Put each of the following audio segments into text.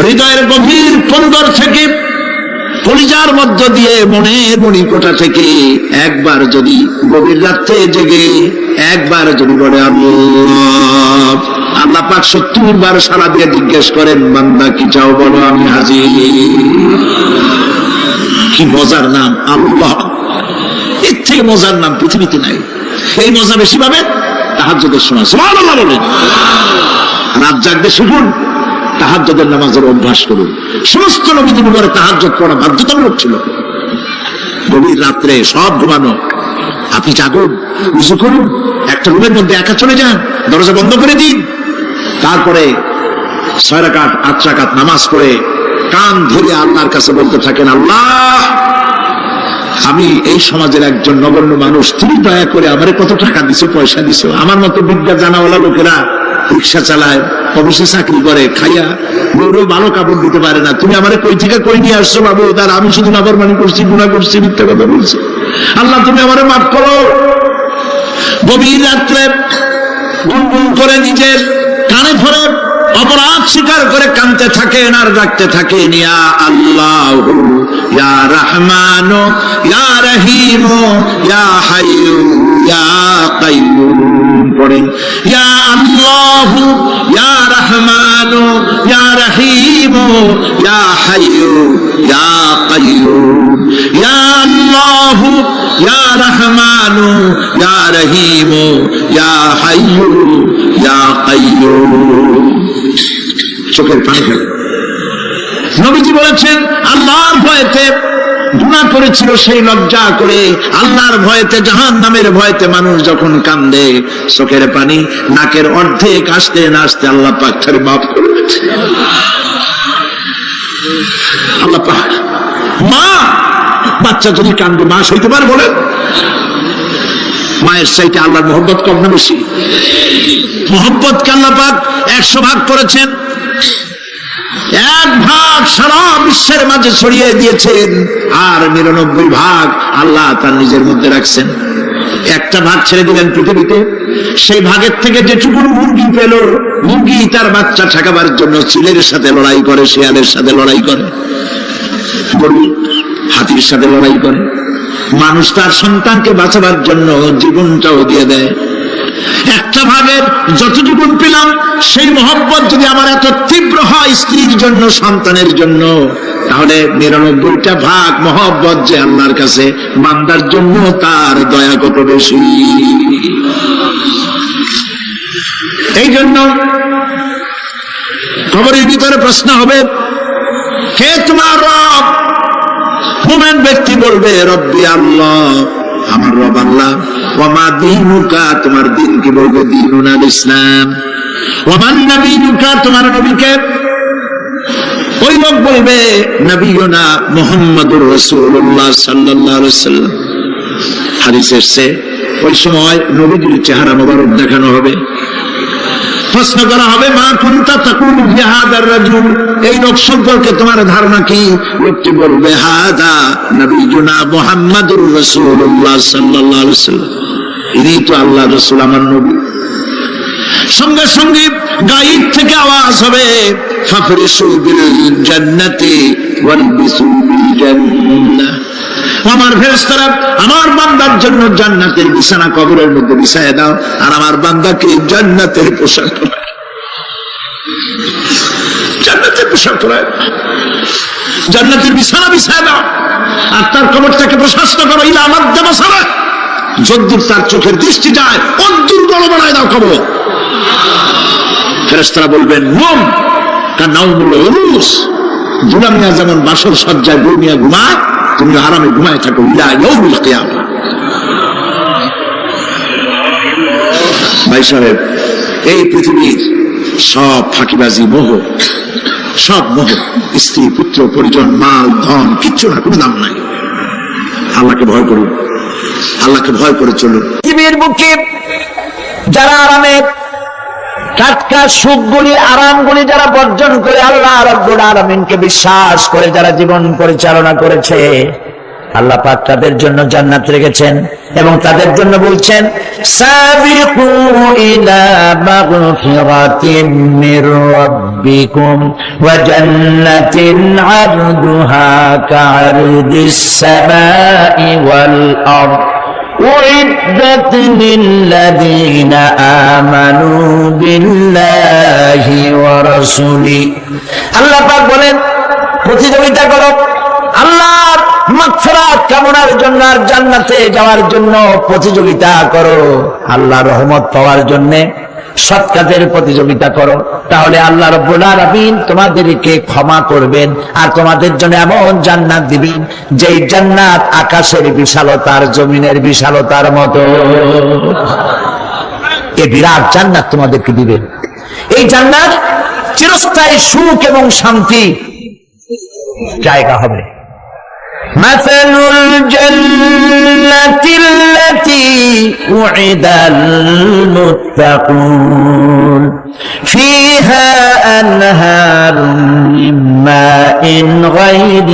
হৃদয়ের গভীর কোন্দর থেকে, কলিজার মধ্য দিয়ে, মনের মণিকোঠা থেকে একবার যদি গভীর রাত্রে জেগে একবার যদি বলে আল্লাহ, আল্লাহ পাক 70 বার সাড়া দিয়ে জিজ্ঞেস করেন, বান্দা কি চাও বলো, আমি হাজির। কি মজার নাম আল্লাহ, এর থেকে মজার নাম পৃথিবীতে নাই। এই মজা বেশি পাবেন তাহাজ্জুদের সময়। সুবহানাল্লাহ বলেন। রাত জাগতে শিখুন, তাহাজ্জুদের নামাজের অভ্যাস করুন। সমস্ত নবীদের উপরে তাহাজ্জুদ পড়া বাধ্যতামূলক ছিল। গভীর রাত্রে সব ঘুমানো, আপনি জাগুন, উযু করুন, একটা রুমের মধ্যে একা চলে যান, দরজা বন্ধ করে দিন, তারপরে 6 রাকাত 8 রাকাত নামাজ পড়ে কান ধরে আল্লাহর কাছে বলতে থাকেন, আল্লাহ, আমি এই সমাজের একজন নগণ্য মানুষ, তুমি দয়া করে আমারে কত টাকা দিছো, পয়সা দিছো, আমার মতো বিদ্যা জানাওয়ালা লোকেরা রিক্সা চালায়, অবশ্যই চাকরি করে, খাইয়া গৌরব ভালো কাপড় দিতে পারে না, তুমি আমারে কই থেকে কই নিয়ে আসছো বাবু, তার আমি শুধু নাফরমানি করছি, গুনাহ করছি, মিথ্যা কথা বলছি, আল্লাহ তুমি আমারে মাফ করো। গভীর রাত্রে গুনগুন করে নিজের কানে ধরে অপরাধ স্বীকার করে কাঁদতে থাকেন আর ডাকতে থাকেন, ইয়া আল্লাহ, ইয়া রহমান, ইয়া রহিম, ইয়া হাইয়্যু, ইয়া কাইয়্যুম। পড়েন, ইয়া আল্লাহ, ইয়া রহমান, ইয়া রহিম, ইয়া হাইয়্যু, ইয়া কাইয়্যুম, ইয়া আল্লাহ, ইয়া রহমান, ইয়া রহিম, ইয়া হাইয়্যু, ইয়া কাইয়্যুম। চোখের পানি ফেলে। নবীজি বলেছেন, আল্লাহর ভয়েতে গুনাহ করেছিল সেই লজ্জা করে, আল্লাহর ভয়েতে, জাহান্নামের ভয়েতে মানুষ যখন কান্দে, চোখের পানি নাকের অর্ধেক আসতে না আসতে আল্লাহ পাক তারে মাফ করে দিয়েছে। আল্লাহ পাক, মা, বাচ্চা যদি কান্দে মা সইতে পারে বলেন? মায়ের চাইতে আল্লাহর মহব্বত কম না বেশি? মহব্বতকে আল্লাহ পাক 100 ভাগ করেছেন, 1 ভাগ সারা বিশ্বের মাঝে ছড়িয়ে দিয়েছেন, আর 99 ভাগ আল্লাহ তার নিজের মধ্যে রাখছেন। 1টা ভাগ ছেড়ে দিলেন পৃথিবীতে, সেই ভাগের থেকে যেটুকু মুরগি পেল, মুরগি তার বাচ্চা ঠেকাবার জন্য চিলের সাথে লড়াই করে, শিয়ালের সাথে লড়াই করে, গরু হাতির সাথে লড়াই করে, মানুষ তার সন্তানকে বাঁচাবার জন্য জীবনটাও দিয়ে দেয়। 1টা ভাগের যতটুকু পেলাম, সেই মহব্বত যদি আমার এত তীব্র হয় স্ত্রীর জন্য, সন্তানের জন্য, তাহলে 99টা ভাগ মহব্বত যে আল্লাহর কাছে বান্দার জন্য তার দয়া কত বেশি। এই জন্য কবরের ভিতরে প্রশ্ন হবে, কে তোমার রব? মুমিন ব্যক্তি বলবে, রব্বি আল্লাহ, আমার রব আল্লাহ। ওয়ামা দীনুকা, তোমার দিন কি? বলবে দীনুনাল ইসলাম। ওয়ামান নবিয়ুকা, তোমার নবীকে? ওই লোক বলবে, নবিয়ুনা মুহাম্মাদুর রাসূলুল্লাহ সাল্লাল্লাহু আলাইহি ওয়াসাল্লাম। হাদিসে এসেছে, ওই সময় নবীর চেহারা মোবারক দেখানো হবে, প্রশ্ন করা হবে, মা কুনতা তাকুলু ফি হাদার রাজুল, এই লোক সম্পর্কে তোমার ধারণা কি? লোকটি বলবে, হাদা নবিয়ুনা মুহাম্মাদুর রাসূলুল্লাহ সাল্লাল্লাহু আলাইহি ওয়াসাল্লাম, ইনি তো আল্লাহর রাসূল, আমার নবী। সঙ্গে সঙ্গে গায়েব থেকে আওয়াজ হবে, ফাফরিসু বিল জান্নাতি ওয়ালবিসু বিল জান্নাহ, আমার ফেরেশতারা আমার বান্দার জন্য জান্নাতের বিছানা কবরের মধ্যে বিছায় দাও, আর আমার বান্দাকে জান্নাতের পোশাক পরায়, জান্নাতের পোশাক পরায়, জান্নাতের বিছানা বিছায় দাও, আর তার কবরটাকে প্রশস্ত করো, ইলা মাদ্দা বাসারা, যদ্দূর তার চোখের দৃষ্টি যায় অদ্দূর বড় বানায় দাও কবর। ফেরেশতারা বলবেন, নুম কানাউমুল উরুস, দুনিয়া যেমন বাসর সজ্জায় দুনিয়া ঘুমায়, তুমি আরামে ঘুমায় থাকো, ইলা ইয়াউমিল কিয়ামা। ভাই সাহেব, এই পৃথিবীর সব ফাঁকিবাজি, মোহ, সব মোহ, স্ত্রী, পুত্র, পরিজন, মাল, ধন, কিচ্ছু না, কোনো দাম নাই। আল্লাহকে ভয় করুন, আল্লাহকে ভয় করে চলুন। পৃথিবীর বুকে যারা আরামে টাটকা সুখগুলি, আরামগুলি যারা বর্জন করে আল্লাহ রাব্বুল আলামিনকে বিশ্বাস করে যারা জীবন পরিচালনা করেছে, আল্লাহ পাক তাদের জন্য জান্নাত রেখেছেন এবং তাদের জন্য বলছেন সাবিকু ইলা মাগফিরাতিন মির রাব্বিকুম ওয়া জান্নাতিন আরদুহা কা'আরদিস সামাই ওয়াল আরদ উইদ্দাত লিল্লাযীনা আমানু বিল্লাহি ওয়া রাসূলিহি। আল্লাহ পাক বলেন প্রতিযোগিতা করো আল্লাহর মাগফিরাত কামনার জন্য আর জান্নাতে যাওয়ার জন্য প্রতিযোগিতা করো, আল্লাহর রহমত পাওয়ার জন্য সৎ কাজের প্রতিযোগিতা করো, তাহলে আল্লাহ রাব্বুল আলামিন তোমাদেরকে ক্ষমা করবেন আর তোমাদের জন্য এমন জান্নাত দিবেন যেই জান্নাত আকাশের বিশালতার জমিনের বিশালতার মতো। এই বিরাট জান্নাত তোমাদেরকে দিবেন। এই জান্নাত চিরস্থায়ী সুখ এবং শান্তি জায়গা হবে। مثل الجنة التي وعد المتقون فيها أنهار من ماء غير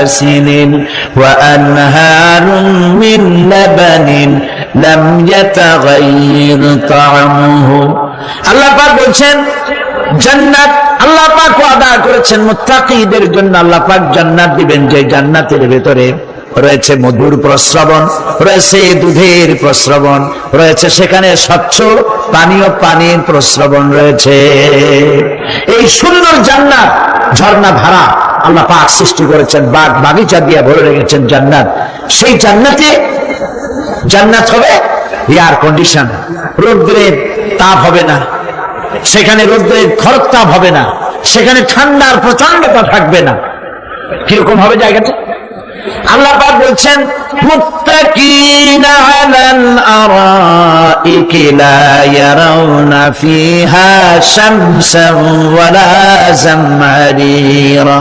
آسن وأنهار من لبن لم يتغير طعمه। আল্লাহ পাক বলছেন জান্নাত আল্লাহ পাক ওয়াদা করেছেন মুত্তাকীদের জন্য। আল্লাহ পাক জান্নাত দিবেন যে জান্নাতের ভেতরে রয়েছে মধুর প্রস্রবণ, রয়েছে দুধের প্রস্রবণ, রয়েছে সেখানে স্বচ্ছ পানির প্রস্রবণ রয়েছে। এই সুন্দর জান্নাত ঝর্ণা ধারা আল্লাহ পাক সৃষ্টি করেছেন, বাগ বাগিচা দিয়ে ভরে রেখেছেন জান্নাত। সেই জান্নাত হবে এয়ার কন্ডিশন, রৌদ্রের তাপ হবে না সেখানে, রৌদ্রের খরতাপ হবে না সেখানে, ঠান্ডার প্রচন্ডতা থাকবে না। কিরকম হবে জায়গাটা? আল্লাহ পাক বলছেন মুত্তাকিনা আলাল আরাইকি লা ইয়ারাউনা ফিহা শামসান ওয়ালা জামহারিরা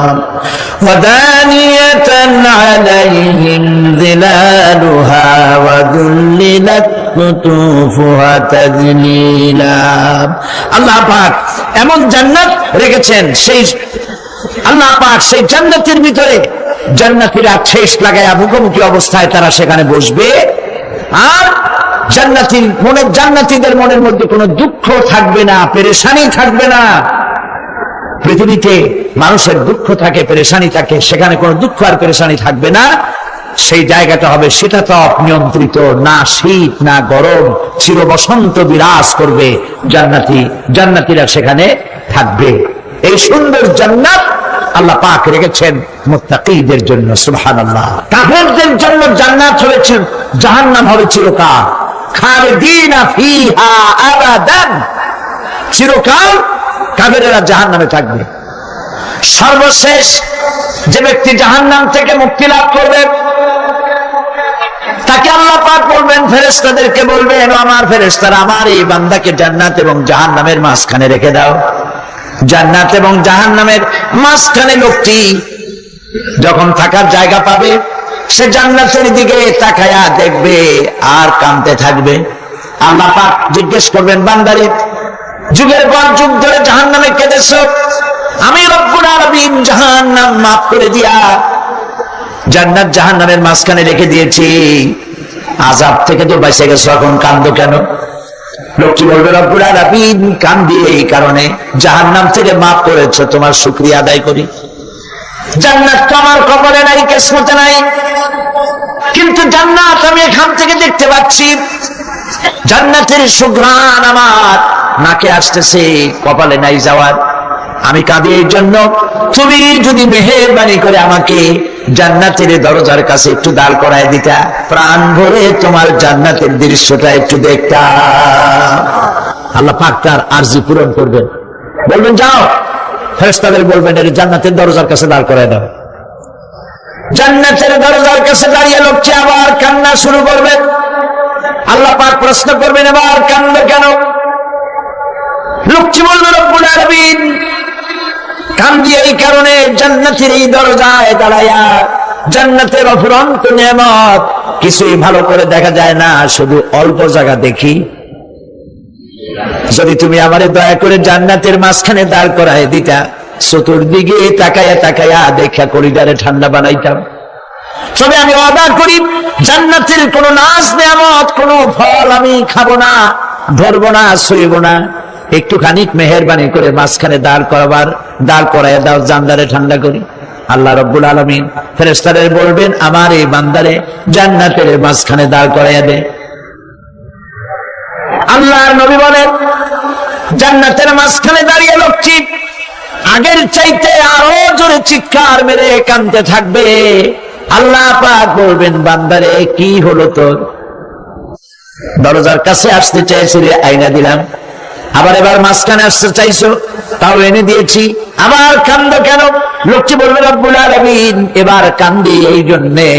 ওয়া দানিয়াতান আলাইহিম যিলালুহা ওয়া যুল্লিলাত কুতুফুহা তাযলিলা। আল্লাহ পাক এমন জান্নাত রেখেছেন, সেই আল্লাহ পাক সেই জান্নাতের ভিতরে জান্নাতীরা ঠেস লাগায়া মুখোমুখি অবস্থায় তারা সেখানে বসবে, আর জান্নাতীদের মনের মধ্যে কোনো দুঃখ থাকবে না, পেরেশানি থাকবে না। পৃথিবীতে মানুষের দুঃখ থাকে, পেরেশানি থাকে, সেখানে কোনো দুঃখ আর পেরেশানি থাকবে না। সেই জায়গাটা হবে শীতাতপ নিয়ন্ত্রিত, না শীত না গরম, চির বসন্ত বিরাজ করবে। জান্নাতীরা সেখানে থাকবে। এই সুন্দর জান্নাত আল্লাহ পাক রেখেছেন মুত্তাকীদের জন্য। সুবহানাল্লাহ। কাফেরদের জন্য জান্নাত হয়েছে, জাহান্নাম হবে চিরকাল। খালিদিনা ফিহা আবাদান, চিরকাল কাফেরেরা জাহান্নামে থাকবে। সর্বশেষ যে ব্যক্তি জাহান্নাম থেকে মুক্তি লাভ করবে তাকে আল্লাহ পাক বলবেন, ফেরেশতাদেরকে বলবেন, আমার ফেরেশতারা আমার এই বান্দাকে জান্নাত এবং জাহান্নামের মাঝখানে রেখে দাও। জান্নাত এবং জাহান্নামের মাঝখানে লোকটি যখন থাকার জায়গা পাবে সে জান্নাতের দিকে তাকায়া দেখবে আর কাঁদতে থাকবে। আল্লাহ পাক জিজ্ঞেস করবেন, বান্দারে যুগের পর যুগ ধরে জাহান্নামে কেঁদেছো, আমি রব্বুল আলামিন জাহান্নাম মাফ করে দিয়া জান্নাত জাহান্নামের মাঝখানে রেখে দিয়েছি, আযাব থেকে তো বেঁচে গেছো, এখন কাঁদো কেন? লোকটি বলবে, রব্বুল আলামিন কান্দি এই কারণে, জাহান্নাম থেকে মাফ করেছো, তোমার শুকরিয়া আদায় করি। জান্নাত তো আমার কপালে নাই, কিসমতে নাই, কিন্তু জান্নাত আমি এখান থেকে দেখতে পাচ্ছি। জান্নাতের সুঘ্রাণ আমার নাকে আসতেছে, কপালে নাই যাওয়ার। আমি কাঁদি এই জন্য, তুমি যদি মেহেরবানি করে আমাকে জান্নাতের দরজার কাছে একটু দাঁড় করায় দিতা, প্রাণ ভরে তোমার জান্নাতের দৃশ্যটা একটু দেখতাম। আল্লাহ পাক তার আরজি পূরণ করবেন, বলবেন যাও, ফেরেশতাদের বলবেন এর জান্নাতের দরজার কাছে দাঁড় করায় দাও। জান্নাতের দরজার কাছে দাঁড়িয়ে লোকটি আবার কান্না শুরু করবেন। আল্লাহ পাক প্রশ্ন করবেন, এবার কান্দ কেন? লোকটি বলবে, রব্বুল আলামিন কান্দি এই কারণে, জান্নাতের এই দরজায় দাঁড়ায়া জান্নাতের অফুরন্ত নিয়ামত কিছুই ভালো করে দেখা যায় না, শুধু অল্প জায়গা দেখি। যদি তুমি আমারে দয়া করে জান্নাতের মাঝখানে দাঁড় করায় দিতা, চতুর্দিকে তাকায়া তাকায়া দেখা করিডারে ঠান্ডা বানাইতাম, তবে আমি ওয়াদা করি জান্নাতের কোন নাজ নেয়ামত, কোন ফল আমি খাবো না, ধরবো না, ছুঁইব না। একটুখানি মেহেরবানি করে মাঝখানে দাঁড় করায় দাও, জানলারে ঠান্ডা করি। আল্লাহ রাব্বুল আলামিন ফেরেশতাদের বলবেন, আমার এই বান্দারে জান্নাতের মাঝখানে দাঁড় করাইয়া দে। আল্লাহর নবী বলেন, জান্নাতের মাঝখানে দাঁড়িয়ে লোকটি আগের চাইতে আরো জোরে চিৎকার মেরে কাঁদতে থাকবে। আল্লাহ পাক বলবেন, বান্দারে কি হলো তোর? দরজার কাছে আসতে চাইছিলে, আইনা দিলাম। এবার মাঝখানে আসতে চাইছো, তাও এনে দিয়েছি। আবার কান্দো কেন? লোকটি বলবে, রব্বুল আলামিন, এবার কান্দি এই জন্যে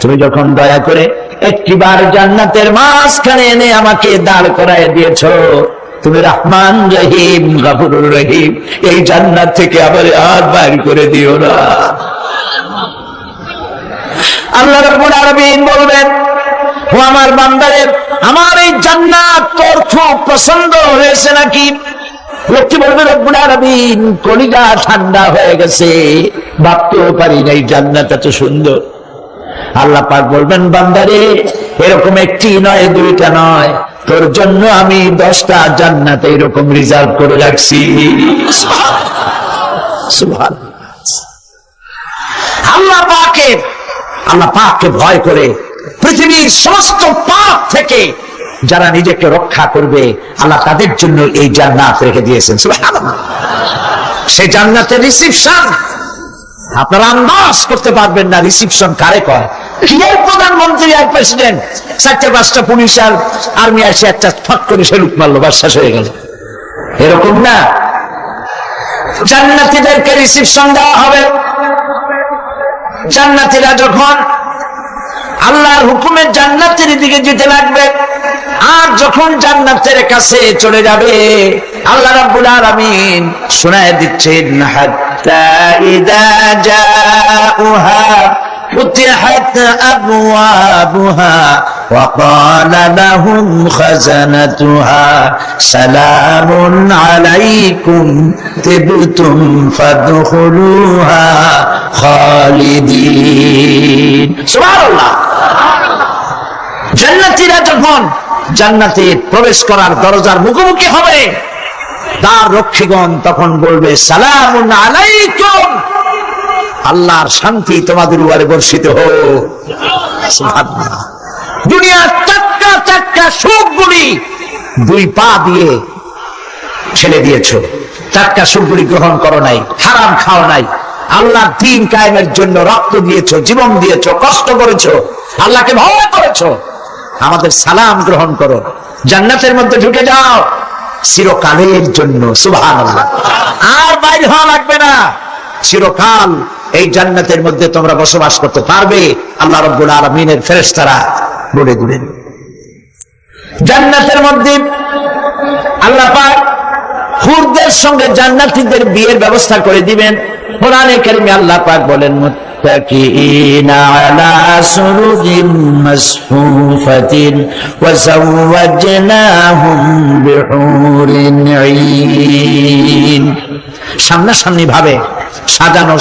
তুমি যখন দয়া করে একটিবার জান্নাতের মাঝখানে এনে আমাকে দাঁড় করায় দিয়েছো। তুমি রহমান রহিম, গফুরুর রহিম, এই জান্নাত থেকে আবার আর বাইর করে দিও না। আল্লাহ রাব্বুল আলামিন বলবেন, ও আমার বান্দারে, আমার এই জান্নাত তোর খুব পছন্দ হয়েছে নাকি? লোকটি বলবে, রব্বুল আলামিন, কলিজা ঠান্ডা হয়ে গেছে, ভাবতেও পারি নাই জান্নাত এত সুন্দর। আল্লাহ পাক বলবেন, বান্দারে, এরকম একটি নয়, দুইটা নয়, তোর জন্য আমি 10টা জান্নাত এরকম রিজার্ভ করে রাখছি। সুবহানাল্লাহ। আল্লাহ পাককে ভয় করে পৃথিবীর সমস্ত পাপ থেকে যারা নিজেকে রক্ষা করবে, আল্লাহ তাদের জন্য এই জান্নাত রেখে দিয়েছেন। সুবহানাল্লাহ। সেই জান্নাতের রিসিপশন আপনারা আন্দাজ করতে পারবেন না। রিসিপশন কারে কয়? কি প্রধানমন্ত্রী আর প্রেসিডেন্ট, 4-5টা পুলিশ আর আর্মি আসে একটা ফট করে সেলুট মারলো, বাস শেষ হয়ে গেল, এরকম না। জান্নাতীদেরকে রিসিপশন দেওয়া হবে। জান্নাতীরা যখন আল্লাহর হুকুমে জান্নাতের দিকে যেতে লাগবে, আর যখন জান্নাতের কাছে চলে যাবে, আল্লাহ রাব্বুল আলামিন শোনায় দিচ্ছেন, হাত্তা ইযা জাউহা ফুতিহাত আবওয়াবুহা ওয়া ক্বালা লাহুম খাজানাতুহা সালামুন আলাইকুম তিবতুম ফাদখুলুহা খালিদিন। সুবহানাল্লাহ। জান্নাতীরা যখন জান্নাতে প্রবেশ করার দরজার মুখোমুখি হবে, তার রক্ষীগণ তখন বলবে, সালামুন আলাইকুম, আল্লাহর শান্তি তোমাদের উপরে বর্ষিত হোক। সুবহানাল্লাহ। দুনিয়ার টাটকা টাটকা সুখগুলি 2 পা দিয়ে ছেড়ে দিয়েছো, টাটকা সুখগুলি গ্রহণ করো নাই, হারাম খাও নাই, আল্লাহর দ্বীন কায়েমের জন্য রক্ত দিয়েছো, জীবন দিয়েছো, কষ্ট করেছো, আল্লাহকে ভয় করেছো। আমাদের সালাম গ্রহণ করো, জান্নাতের মধ্যে ঢুকে যাও চিরকালের জন্য। সুবহানাল্লাহ। আর বাইর হওয়া লাগবে না, চিরকাল এই জান্নাতের মধ্যে তোমরা বসবাস করতে পারবে। আল্লাহ রাব্বুল আলামিনের ফেরেশতারা বলে দিবেন। জান্নাতের মধ্যে আল্লাহ পাক হুরদের সঙ্গে জান্নাতীদের বিয়ের ব্যবস্থা করে দিবেন। কোরআনে কারিমে আল্লাহ পাক বলেন, মুত্তাকিইনা আলা সুরুরিন মাসফুফাতিন ওয়া যাওয়াজনাহুম বিহুরিন ঈন। সামনাসামনি ভাবে সাজানো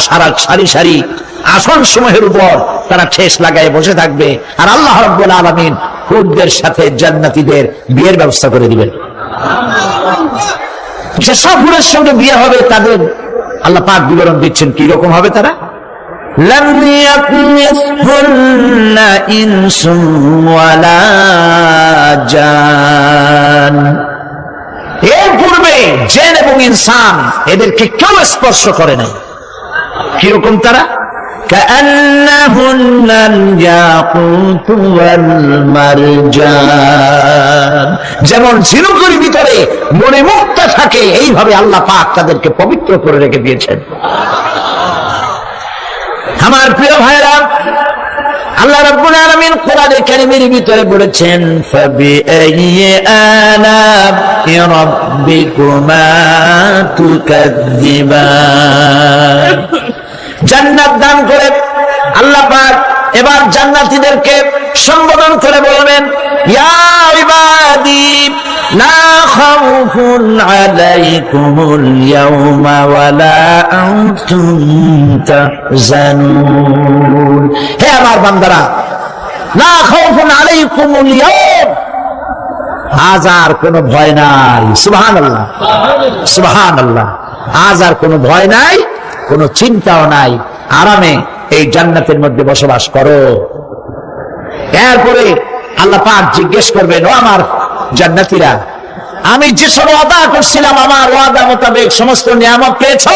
সারি সারি আসন সমূহের উপর তারা ঠেস লাগায় বসে থাকবে, আর আল্লাহ রাব্বুল আলামিন হুরদের সাথে জান্নাতীদের বিয়ের ব্যবস্থা করে দিবেন। যেসব হুরের সঙ্গে বিয়ে হবে তাদের আল্লাহ পাক বিবরণ দিচ্ছেন কি রকম হবে তারা। লাম ইয়াকুনহুন্না ইনসুন ওয়ালা জান। এর পূর্বে জিন এবং ইনসান এদেরকে কেউ স্পর্শ করে নাই। কিরকম তারা? কাআন্নাহুন্নাল ইয়াকুতু ওয়াল মারজান। যেমন ঝিনুকের ভিতরে মণিমুক্তা থাকে, এইভাবে আল্লাহ পাক তাদেরকে পবিত্র করে রেখে দিয়েছেন। আমার প্রিয় ভাইরা, আল্লাহ রাব্বুল আলামিন কোরআনে কারীমের ভিতরে বলেছেন, ফাবিআইয়ি আলা'i রাব্বিকুমা তুকাযযিবান। জান্নাত দান করে আল্লাহ পাক এবার জান্নাতীদেরকে সম্বোধন করে বলবেন, ইয়া ইবাদ ইবাদি লা খাউফুন আলাইকুমুল ইয়াওমা ওয়ালা আনতুম তাহজানুন। হে আমার বান্দারা, লা খাউফুন আলাইকুমুল ইয়াওম, আজ আর কোনো ভয় নাই। সুবহানাল্লাহ, সুবহানাল্লাহ। আজ আর কোনো ভয় নাই, কোনো চিন্তাও নাই, আরামে এই জান্নাতের মধ্যে বসবাস করো। এরপরে আল্লাহ পাক জিজ্ঞেস করবেন, ও আমার জান্নাতীরা, আমি যে সব ওয়াদা করছিলাম আমার ওয়াদা মোতাবেক সমস্ত নিয়ামত পেয়েছো?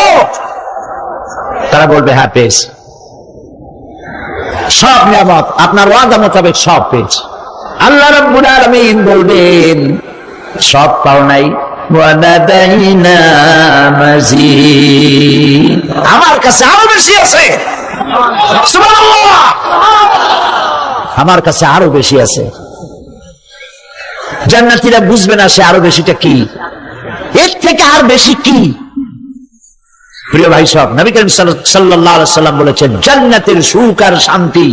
তারা বলবে হ্যাঁ পেয়েছি, সব নিয়ামত আপনার ওয়াদা মোতাবেক সব পেয়েছি। আল্লাহ রাব্বুল আলামিন বলবেন সব পাও নাই, ওয়াদাদাইনা মাজিদ, আমার কাছে আরো বেশি আছে। সুবহানাল্লাহ, আমার কাছে আরো বেশি আছে। জান্নাতীরা বুঝবে না সে আরো বেশিটা কি, এর থেকে আর বেশি কি। প্রিয় ভাই সব, নবী করিম সাল্লাল্লাহু আলাইহি সাল্লাম বলেছেন, জান্নাতের সুখ আর শান্তি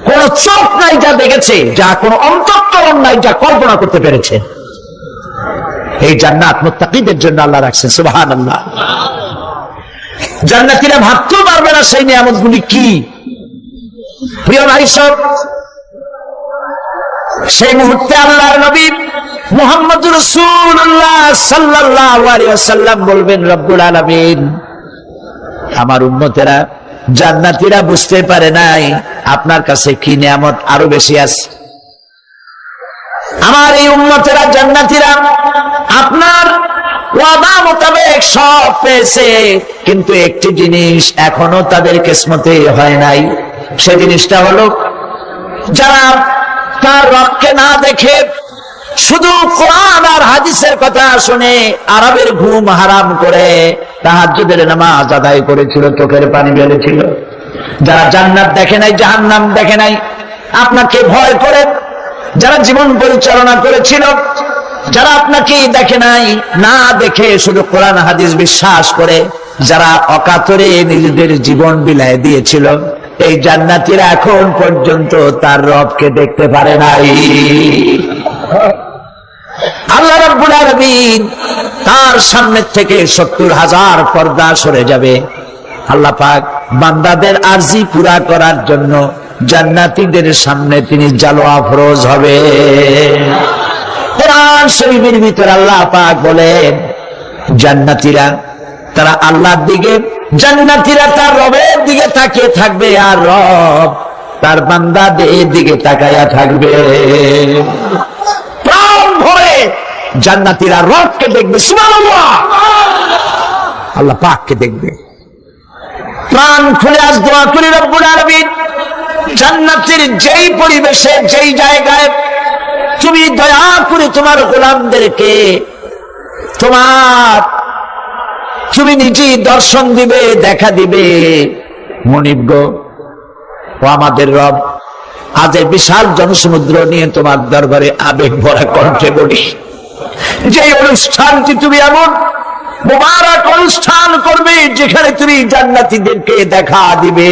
কোন চোখ নাই যা দেখেছে, যা কোন অন্তঃকরণ নাই যা কল্পনা করতে পেরেছে। এই জান্নাত মুত্তাকিদের জন্য আল্লাহ রাখছেন। সুবহানাল্লাহ। জান্নাতীরা ভাবতেও পারবে না সেই নিয়ামতগুলি কি। প্রিয় ভাই সব, সেই মুহূর্তে আল্লাহর নবী মুহাম্মদুর রাসূলুল্লাহ সাল্লাল্লাহু আলাইহি ওয়াসাল্লাম বলবেন, রব্বুল আলামিন, আমার উম্মতেরা জান্নাতীরা বুঝতে পারে নাই আপনার কাছে কি নিয়ামত আরো বেশি আছে। আমার এই উম্মতেরা জান্নাতীরা আপনার ওয়াদা মোতাবেক সব পেয়েছে, কিন্তু একটি জিনিস এখনো তাদের কিসমতে হয় নাই। সেই জিনিসটা হলো, যারা তার রবকে না দেখে শুধু কোরআন আর হাদিসের কথা শুনে আরবের ঘুম হারাম করে তাহাজ্জুদের নামাজ আদায় করেছিল, চোখের পানি বেরিয়েছিল, যারা জান্নাত দেখে নাই, জাহান্নাম দেখে নাই, আপনাকে ভয় করে যারা জীবন পরিচালনা করেছিল, যারা আপনাকে দেখে নাই, না দেখে শুধু কোরআন হাদিস বিশ্বাস করে যারা অকাতরে নিজেদের জীবন বিলায় দিয়েছিল, এই জান্নাতীরা এখন পর্যন্ত তার রবকে দেখতে পারে নাই। আল্লাহ রাব্বুল আলামিন তার সামনে থেকে 70,000 পর্দা সরে যাবে। আল্লাহ পাক বান্দাদের আরজি পুরা করার জন্য জান্নাতীদের সামনে তিনি জালোয়া ফরজ হবে। কোরআন শরীফের ভিতরে আল্লাহ পাক বলেন, জান্নাতীরা তারা আল্লাহর দিকে, জান্নাতীরা তার রবের দিকে তাকিয়ে থাকবে, আর রব তার বান্দাদের দিকে তাকায়া থাকবে। প্রাণ ভরে জান্নাতীরা রবকে দেখবে। সুবহানাল্লাহ, আল্লাহ পাককে দেখবে। প্রাণ খুলে আজ দোয়া করি, রব্বুল আলামিন, জান্নাতের যেই পরিবেশে, যেই জায়গায় তুমি দয়া করে তোমার গোলামদেরকে তুমি নিজেই দর্শন দিবে, দেখা দিবে। মনিব গো, ও আমাদের রব, আজ এই বিশাল জনসমুদ্র নিয়ে তোমার দরবারে আবেগ ভরা কণ্ঠে বলি, যে অনুষ্ঠানটি তুমি এমন মুবারক অনুষ্ঠান করবে যেখানে তুমি জান্নাতীদেরকে দেখা দিবে,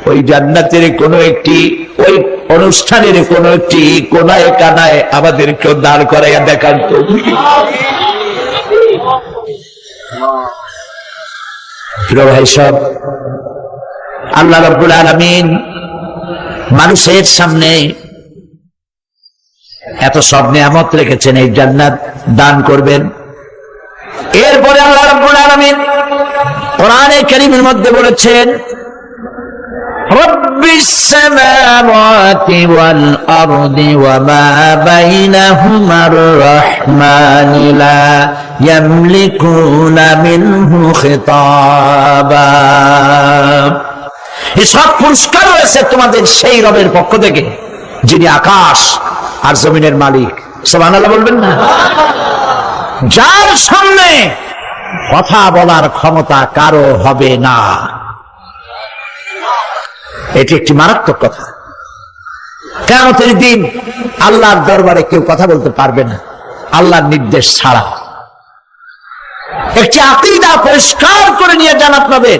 ওই জান্নাতের কোন একটি, ওই অনুষ্ঠানের কোন একটি কোনায় কানায় আমাদেরকেও দাঁড় করাইয়া দেখান তো। প্রিয় ভাই সব, আল্লাহ রাব্বুল আলামিন মানুষের সামনে এত সব নিয়ামত রেখেছেন, এই জান্নাত দান করবেন। এরপরে আল্লাহ রাব্বুল আলামিন কোরআনে কারীমের মধ্যে বলেছেন, রব্বিস সামাওয়াতি ওয়াল আরদি ওয়া মা বাইনাহুমার রাহমানি লা ইয়ামলিকুনা মিনহু খিতাবা। এই সব পুরস্কার রয়েছে তোমাদের সেই রবের পক্ষ থেকে যিনি আকাশ আর জমিনের মালিক। সুবহানাল্লাহ বলবেন না? যার সামনে কথা বলার ক্ষমতা কারো হবে না। এটি একটি মারাত্মক কথা। কিয়ামতের দিন আল্লাহর দরবারে কেউ কথা বলতে পারবে না আল্লাহর নির্দেশ ছাড়া। একটি আকীদা পরিষ্কার করে নিয়ে যান আপনাদের।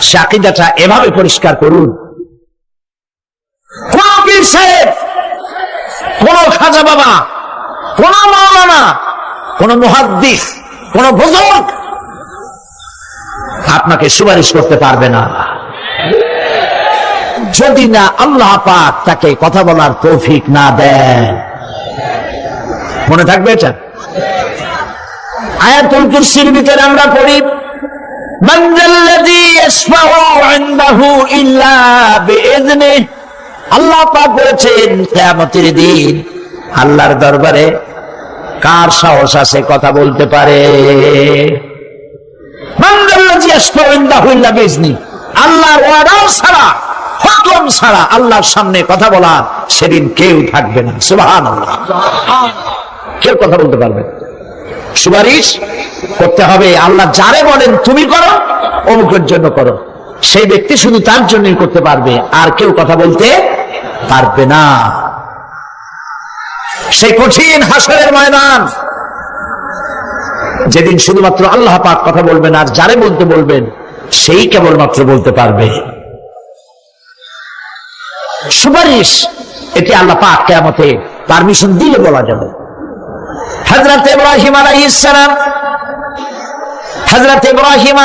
সে আকীদাটা এভাবে পরিষ্কার করুন, কোন পীর সাহেব, কোন খাজা বাবা কোন মাওলানা, কোন মুহাদ্দিস, কোন বুজুর্গ আপনাকে সুপারিশ করতে পারবে না যদি না আল্লাহ পাক তাকে কথা বলার তৌফিক না দেন। মনে থাকবে এটা? আয়াতুল কুরসির ভিতরে আমরা পড়ি, মান যাল্লাযী ইয়াশফাউ ইনদাহু ইল্লা বিইযনিহি। আল্লাহ পাক বলেছেন কিয়ামতের দিন আল্লাহর দরবারে কার সাহস আছে কথা বলতে পারে? মান যাল্লাযী ইয়াশফাউ ইনদাহু ইল্লা বিইযনিহি। আল্লাহর ওয়াদা ছাড়া, হুকুম ছাড়া আল্লাহর সামনে কথা বলা সেদিন কেউ থাকবে না। সুবহানাল্লাহ। কেউ কথা বলতে পারবে না। সুপারিশ করতে হবে আল্লাহ যারে বলেন তুমি করো, অমুকের জন্য করো, সেই ব্যক্তি শুধু তার জন্যই করতে পারবে, আর কেউ কথা বলতে পারবে না। সেই কঠিন হাসরের ময়দান, যেদিন শুধুমাত্র আল্লাহ পাক কথা বলবেন, আর যারে বলতে বলবেন সেই কেবলমাত্র বলতে পারবে। সুপারিশ এটি আল্লাহ পাক কিয়ামতে পারমিশন দিলে বলা যাবে। হযরত ইব্রাহিম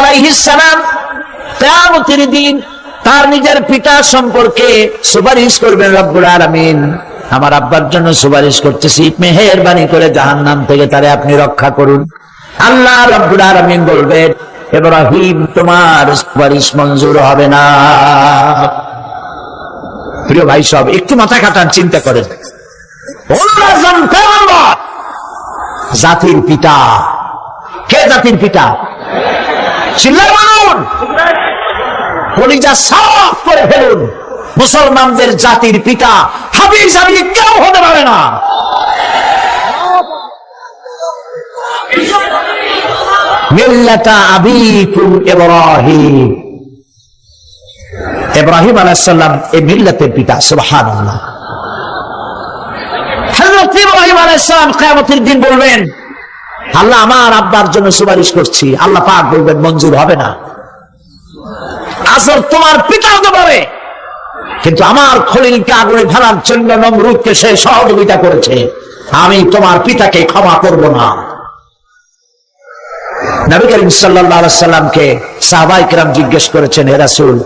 আলাইহিস সালাম কিয়ামতের দিন তার নিজের পিতা সম্পর্কে সুপারিশ করবেন। রব্বুল আলামিন আমার আব্বার জন্য সুপারিশ করতেছি, মেহেরবানি করে জাহান্নাম থেকে তারে আপনি রক্ষা করুন। আল্লাহ রব্বুল আলামিন বলবেন, ইব্রাহিম তোমার সুপারিশ মঞ্জুর হবে না। প্রিয় ভাই সব একটু মাথা খাটান, চিন্তা করেন। জাতির পিতা কে? জাতির পিতা চিল্লায় বলুন, কলিজা সাফ করে ফেলুন। মুসলমানদের জাতির পিতা হাবিজ আলী কেউ হতে পারে না। মিল্লাতা আবিকুম ইব্রাহিম। ইব্রাহিম আলাইহিস সালাম এই মিল্লাতের পিতা। সুবহানাল্লাহ। হযরত ইব্রাহিম আলাইহিস সালাম কিয়ামতের দিন বলবেন, আল্লাহ আমার আব্বার জন্য সুপারিশ করছি। আল্লাহ পাক বলবেন মঞ্জুর হবে না। আসর তোমার পিতা হতে পারে, কিন্তু আমার খলিলকে আগুনে ঢালার জন্য নমরুদকে সে সহযোগিতা করেছে, আমি তোমার পিতাকে ক্ষমা করব না। নবী করিম সাল্লাল্লাহু আলাইহি সাল্লামকে সাহাবায়ে কেরাম জিজ্ঞেস করেছেন, হে রাসূল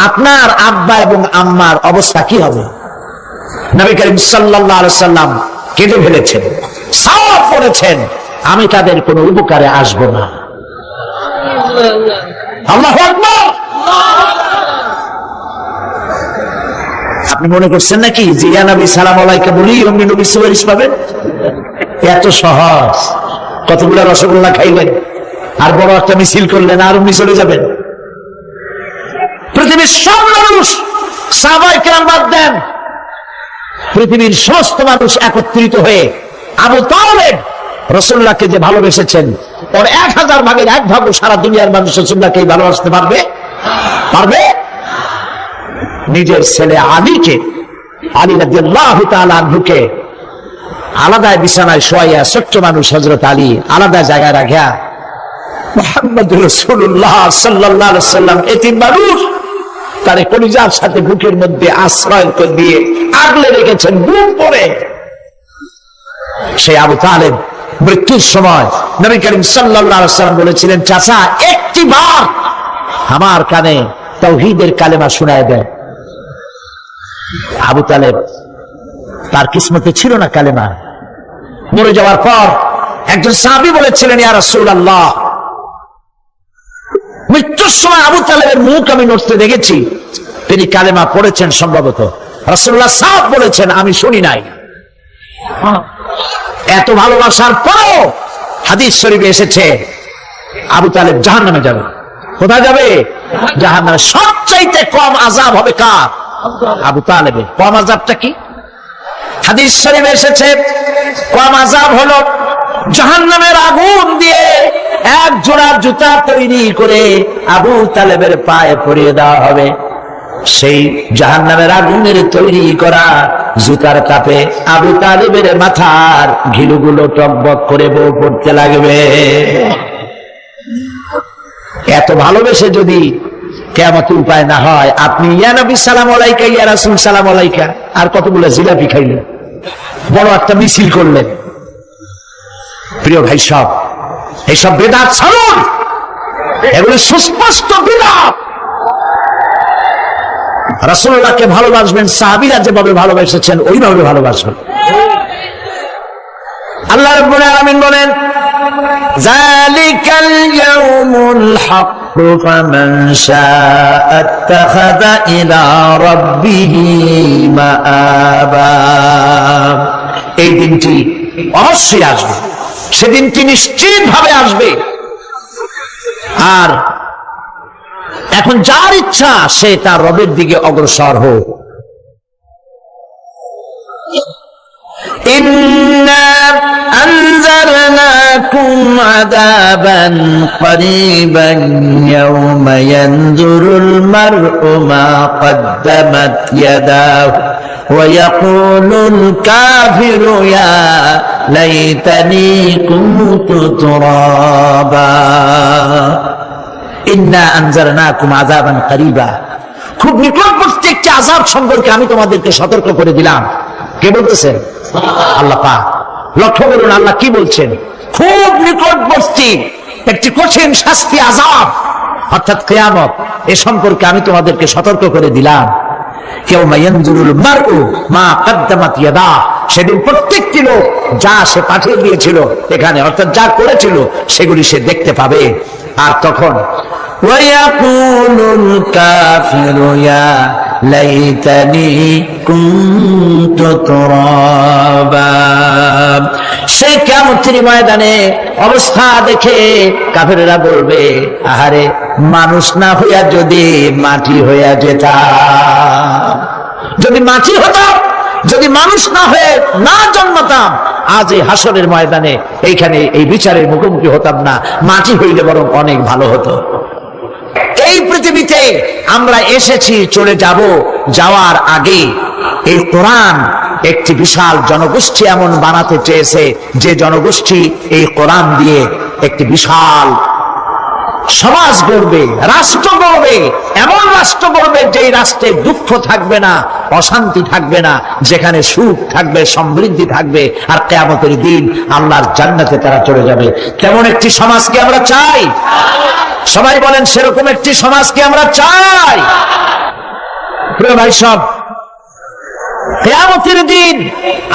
আপনার আব্বা এবং আম্মার অবস্থা কি হবে? নবী করিম সাল্লাল্লাহু আলাইহি সাল্লাম কেঁদে ফেলেছেন, সাফ করেছেন, আমি তাদের কোনো উপকারে আসবো না। আল্লাহু আকবার। আপনি মনে করছেন নাকি যে ইয়া নবী সালাম আলাইকা বলি অমনি নবী সুপারিশ পাবেন? এত সহজ। কতগুলো রসগোল্লা খাইলেন আর বড় একটা মিছিল করলেন আর অমনি চলে যাবেন? পৃথিবীর সব মানুষ, সাহাবায়ে কেরাম বাদ দেন, পৃথিবীর সমস্ত মানুষ একত্রিত হয়ে আবু তালেব রাসূলুল্লাহকে যে ভালোবেসেছেন, ওর 1000 ভাগের 1 ভাগও সারা দুনিয়ার মানুষ রাসূলুল্লাহকে ভালোবাসতে পারবে? পারবে? নিজের ছেলে আলীকে, আলী রাদিয়াল্লাহু তাআলা আনহুকে আলাদা বিছানায় শোয়াইয়া, ছোট্ট মানুষ হযরত আলী আলাদা জায়গায় রাখিয়া মুহাম্মদুর রাসূলুল্লাহ সাল্লাল্লাহু আলাইহি সাল্লাম এতিম মানুষ তারে কলিজার সাথে বুকের মধ্যে আশ্রয় করে দিয়ে আগলে রেখেছেন বুক পরে। সেই আবু তালেব মৃত্যুর সময় নবী করিম সাল্লাল্লাহু আলাইহি সাল্লাম বলেছিলেন, চাচা একটি বার আমার কানে তাওহীদের কালেমা শোনায় দেন। আবু তালেব তার কিসমতে ছিল না কালেমা। মরে যাওয়ার পর একজন সাহাবী বলেছিলেন, ইয়া রাসূলুল্লাহ মৃত্যুর সময় আবু তালেবের মুখ আমি নড়তে দেখেছি, তিনি কালেমা পড়েছেন সম্ভবত। রাসূলুল্লাহ সাফ বলেছেন আমি শুনি নাই। এত ভালোবাসার পরও হাদিস শরীফে এসেছে আবু তালেব জাহান্নামে যাবে। কোথায় যাবে? জাহান্নামে। সবচাইতে কম আযাব হবে কার? আবু তালেবের। কম আযাবটা কি? হাদিস শরীফে এসেছে কম আযাব হলো জাহান্নামের আগুন দিয়ে এক জোড়া জুতা তৈরি করে আবু তালেবের পায়ে পরিয়ে দেওয়া হবে। সেই জাহান্নামের আগুনের তৈরি করা জুতার তাপে আবু তালেবের মাথার ঘিলুগুলো টকবক করে বউ পড়তে লাগবে। এত ভালোবেসে যদি কিয়ামতের উপায় না হয়, আপনি ইয়া নবী সালাম আলাইকা, ইয়া রাসূল সালাম আলাইকা আর কতগুলো জিলাপি খাইলেন, বড় একটা মিছিল করলেন, প্রিয় ভাই সব, এইসব বেদাত ছাড়ুন, এগুলো সুস্পষ্ট বিদাত। রাসূলুল্লাহকে ভালোবাসবেন, সাহাবীরা যেভাবে ভালোবেসেছেন ওইভাবে ভালোবাসবেন। আল্লাহ রাব্বুল আলামিন বলেন, যালিকাল ইয়াউমুল হক ফামান শাআ আত্তাখাযা ইলা রাব্বিহি মাআবা। এই দিনটি অবশ্যই আসবে, সেদিনটি নিশ্চিতভাবে আসবে। আর এখন যার ইচ্ছা সে তার রবের দিকে অগ্রসর হোক। ইন্না আনজারনাকুম আযাবান করিবান ইয়াওমা ইয়ানজুরুল মার'উ মা কদ্দামাত ইয়াদাহু ওয়া ইয়াকুলুল কাফিরু ইয়া লাইতানি কুনতু তুরাবা। ইন্না আনজারনাকুম আযাবান করিবা, খুব নিকটবর্তী একটি আযাব সম্পর্কে আমি তোমাদেরকে সতর্ক করে দিলাম। কে বলতেছেন? আল্লাহ পাক। লক্ষ্য করুন আল্লাহ কি বলছেন, খুব নিকটবর্তী একটি কঠিন শাস্তি, আযাব অর্থাৎ কিয়ামত, এ সম্পর্কে আমি তোমাদেরকে সতর্ক করে দিলাম। ইয়াওমা ইয়ানজুরুল মার'উ মা কদ্দামাত ইয়াদাহু, সেদিন প্রত্যেকটি লোক যা সে পাঠিয়ে দিয়েছিল এখানে, অর্থাৎ যা করেছিল সেগুলি সে দেখতে পাবে। আর তখন ওয়ায়াকুলুল কাফিরু ইয়া লাইতানি কুনতু তুরাবা। সেই কিয়ামতের ময়দানে অবস্থা দেখে কাফেররা বলবে, আহারে মানুষ না হইয়া যদি মাটি হইয়া যেতাম, যদি মাটি হতাম, যদি মানুষ না হয়ে না জন্মতাম, আজ এই হাসরের ময়দানে এইখানে এই বিচারের মুখোমুখি হতাম না, মাটি হইলে বরং অনেক ভালো হতো। এই পৃথিবীতে আমরা এসেছি, চলে যাব, যাওয়ার আগে এই কোরআন একটি বিশাল জনগোষ্ঠী এমন বানাতে চেয়েছে যে জনগোষ্ঠী এই কোরআন দিয়ে একটি বিশাল সমাজ গড়বে, রাষ্ট্র গড়বে, এমন রাষ্ট্র গড়বে যে রাষ্ট্রে দুঃখ থাকবে না, অশান্তি থাকবে না, যেখানে সুখ থাকবে, সমৃদ্ধি থাকবে, আর কিয়ামতের দিন আল্লাহর জান্নাতে তারা চলে যাবে। তেমন একটি সমাজকে আমরা চাই। সবাই বলেন সেরকম একটি সমাজকে আমরা চাই। প্রিয় ভাই সব, কিয়ামতের দিন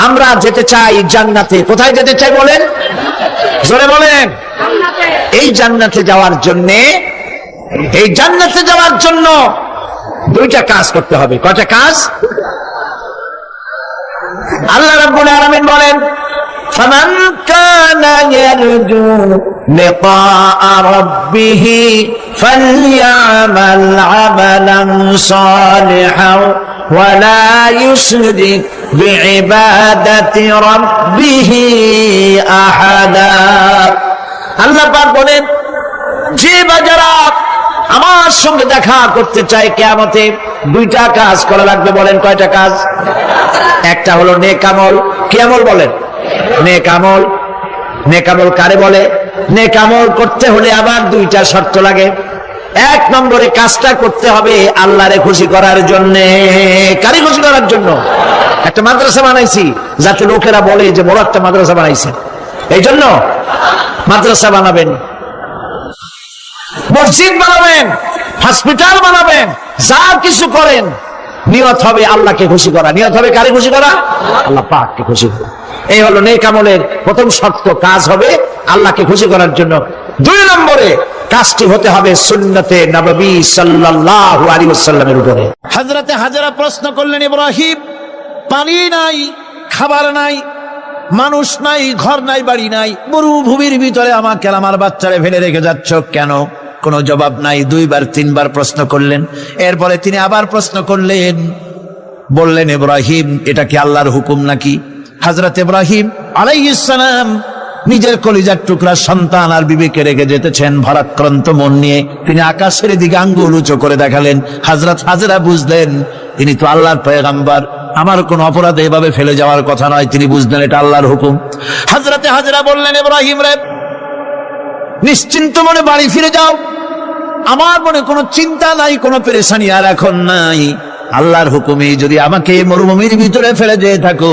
আমরা যেতে চাই জান্নাতে। কোথায় যেতে চাই বলেন? জোরে বলেন। এই জান্নাতে যাওয়ার জন্য, এই জান্নাতে যাওয়ার জন্য দুইটা কাজ করতে হবে। কয়টা কাজ? আল্লাহ রাব্বুল আলামিন বলেন, ফামান কানা ইয়ারজু লিকাআ রাব্বিহি ফালইআমাল আমালান সালিহান ওয়া লা ইউশরিক বিইবাদাতি রাব্বিহি আহাদা। আল্লাহ পাক বলেন, যে বাজারা আমার সঙ্গে দেখা করতে চায় কিয়ামতে, দুইটা কাজ করা লাগবে। বলেন কয়টা কাজ? একটা হলো নেক আমল। কি আমল বলেন? নেক আমল। নেক আমল কারে বলে? নেক আমল করতে হলে আবার দুইটা শর্ত লাগে। এক নম্বরে কাজটা করতে হবে আল্লাহরে খুশি করার জন্য। কারে খুশি করার জন্য? একটা মাদ্রাসা বানাইছি যাতে লোকেরা বলে যে বড় একটা মাদ্রাসা বানাইছে, এই জন্য মাদ্রাসা বানাবেন, মসজিদ বানাবেন, হসপিটাল বানাবেন, যা কিছু করেন নিয়ত হবে আল্লাহকে খুশি করা। নিয়ত হবে কারে খুশি করা? আল্লাহ পাককে খুশি করা। এই হলো নেক আমলের প্রথম শর্ত। কাজ হবে আল্লাহকে খুশি করার জন্য। দুই নম্বরে কাজটি হতে হবে সুন্নতে নববী সাল্লাল্লাহু আলাইহি ওয়াসাল্লামের উপরে। হযরতে হাজরা প্রশ্ন করলেন, ইব্রাহিম, পানি নাই, খাবার নাই, মানুষ নাই, ঘর নাই, বাড়ি নাই, মরুভূমির ভিতরে আমাকে আমার বাচ্চারে ফেলে রেখে যাচ্ছ কেন? কোনো জবাব নাই। দুইবার তিনবার প্রশ্ন করলেন। এরপরে তিনি আবার প্রশ্ন করলেন, বললেন, ইব্রাহিম, এটা কি আল্লাহর হুকুম নাকি? হযরত ইব্রাহিম আলাইহিস সালাম নিজের কলিজার টুকরা সন্তান আর বিবিকে রেখে যেতেছেন ভারাক্রান্ত মন নিয়ে। তিনি আকাশের দিকে আঙ্গুল উঁচু করে দেখালেন। হযরত হাজরা বুঝলেন তিনি তো আল্লাহর পয়গম্বর, আমার কোন অপরাধে এভাবে ফেলে যাওয়ার কথা নয়। তিনি বুঝলেন এটা আল্লাহর হুকুম। হযরতে হাজরা বললেন, ইব্রাহিম রে, নিশ্চিন্ত মনে বাড়ি ফিরে যাও। আমার মনে কোনো চিন্তা নাই, কোনো পেরেশানি আর এখন নাই। আল্লাহর হুকুমে যদি আমাকে মরুভূমির ভিতরে ফেলে যেয়ে থাকো,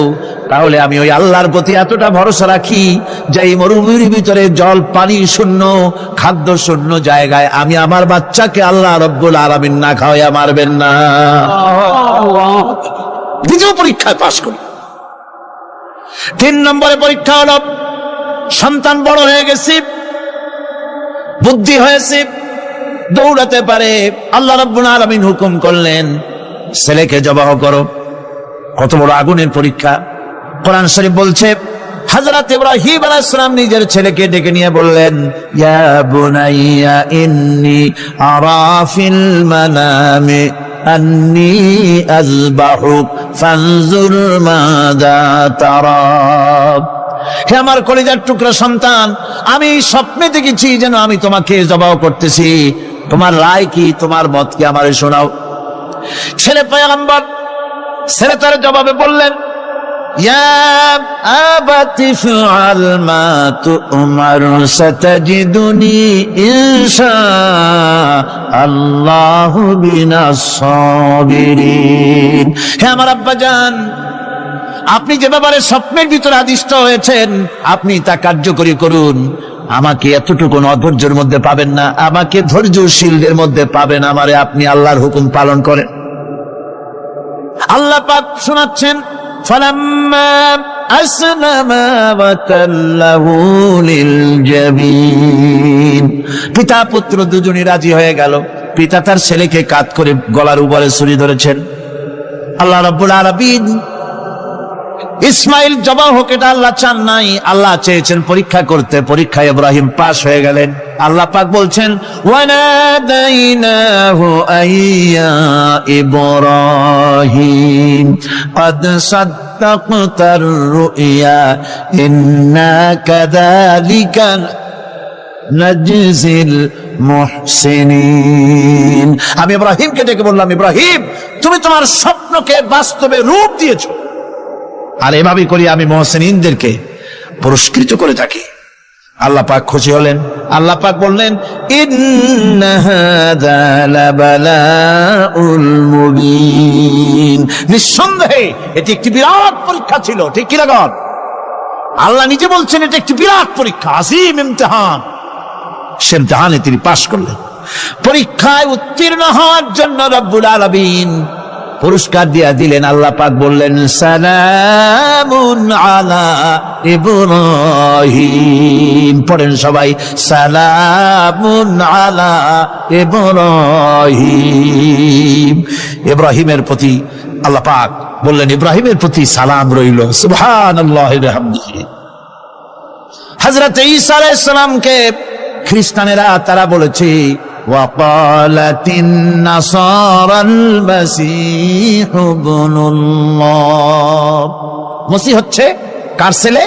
তাহলে আমি ওই আল্লাহর প্রতি এতটা ভরসা রাখি যে এই মরুভূমির ভিতরে জল পানি শূন্য খাদ্য শূন্য জায়গায় আমি আমার বাচ্চাকে আল্লাহ রব্বুল আলামিন না খাওয়াইয়া মারবেন না। দ্বিতীয় পরীক্ষায় পাশ করি। 3 নম্বরে পরীক্ষা হলো সন্তান বড় হয়ে গেছে, বুদ্ধি হয়েছে, দৌড়াতে পারে। আল্লাহ রাব্বুল আলামিন হুকুম করলেন ছেলেকে জবাহ করো। কত বড় আগুনের পরীক্ষা! কোরআন শরীফ বলছে হযরত ইব্রাহিম আলাইহিস সালাম নিজের ছেলেকে ডেকে নিয়ে বললেন, ইয়া বুনাইয়া ইন্নী আরা ফিল মানামি আন্নী আযবাহুক ফানজুর মাযা তারা। হে আমার কলিজার টুকরা সন্তান, আমি স্বপ্নে দেখেছি যেন আমি তোমাকে জবাহ করতেছি, তোমার রায় কি, তোমার মত কি, আমারে শোনাও। ছেলে পয়গম্বর, ছেলে তার জবাবে বললেন, ইয়া আবাতি ফাআল মা তু'মার সাতাজিদুনি ইনশাআল্লাহু মিনাস সাবিরিন। হে আমার আব্বাজান, আপনি যে ব্যাপারে স্বপ্নের ভিতরে আদিষ্ট হয়েছেন আপনি তা কার্যকরী করুন। আমাকে এতটুকু অধৈর্যের মধ্যে পাবেন না, আমাকে ধৈর্যশীলদের মধ্যে পাবেন। আমারে আপনি আল্লাহর হুকুম পালন করেন। আল্লাহ পাক শোনাচ্ছেন, ফালাম্মা আসলামা ওয়া তাল্লাহু লিল জাবিন। পিতা পুত্র দুজনই রাজি হয়ে গেল। পিতা তার ছেলেকে কাত করে গলার উপরে ছুরি ধরেছেন। আল্লাহ রাব্বুল আলামিন ইসমাইল জবাহ হোক এটা আল্লাহ চান নাই, আল্লাহ চেয়েছেন পরীক্ষা করতে। পরীক্ষায় ইব্রাহিম পাস হয়ে গেলেন। আল্লাহ পাক বলছেন, ওয়ানাদাইনাহু আইয়া ইব্রাহিম ক্বাদ সাদ্দাকতার রুইয়া ইন্না কাযালিকা নাজজিল মুহসিনিন। আমি ইব্রাহিমকে ডেকে বললাম, ইব্রাহিম তুমি তোমার স্বপ্নকে বাস্তবে রূপ দিয়েছো, আর এভাবে করি আমি মুহসিনিনদেরকে পুরস্কৃত করে থাকি। আল্লাহ পাক খুশি হলেন। আল্লাহ পাক বললেন, ইন্না হাযা লাবালাউল মুবিন। নিঃসন্দেহে এটি একটি বিরাট পরীক্ষা ছিল। ঠিক কি লাগান? আল্লাহ নিজে বলছেন এটা একটি বিরাট পরীক্ষা, আজিম ইমতিহান। সে ইমতিহানে তিনি পাশ করলেন। পরীক্ষায় উত্তীর্ণ হওয়ার জন্য রব্বুল আলামিন পুরস্কার দিয়া দিলেন। আল্লাহ পাক বললেন, সালামুন আলা ইব্রাহিম। পড়েন সবাই, সালামুন আলা ইব্রাহিম। ইব্রাহিমের প্রতি আল্লাহ পাক বললেন, ইব্রাহিমের প্রতি সালাম রইল। সুবহানাল্লাহি ওয়া বিহামদিহি। হযরত ঈসা আলাইহিস সালামকে খ্রিস্টানেরা তারা বলেছে, وقالت النصارى المسيح ابن الله। মসিহ হচ্ছে কার ছেলে?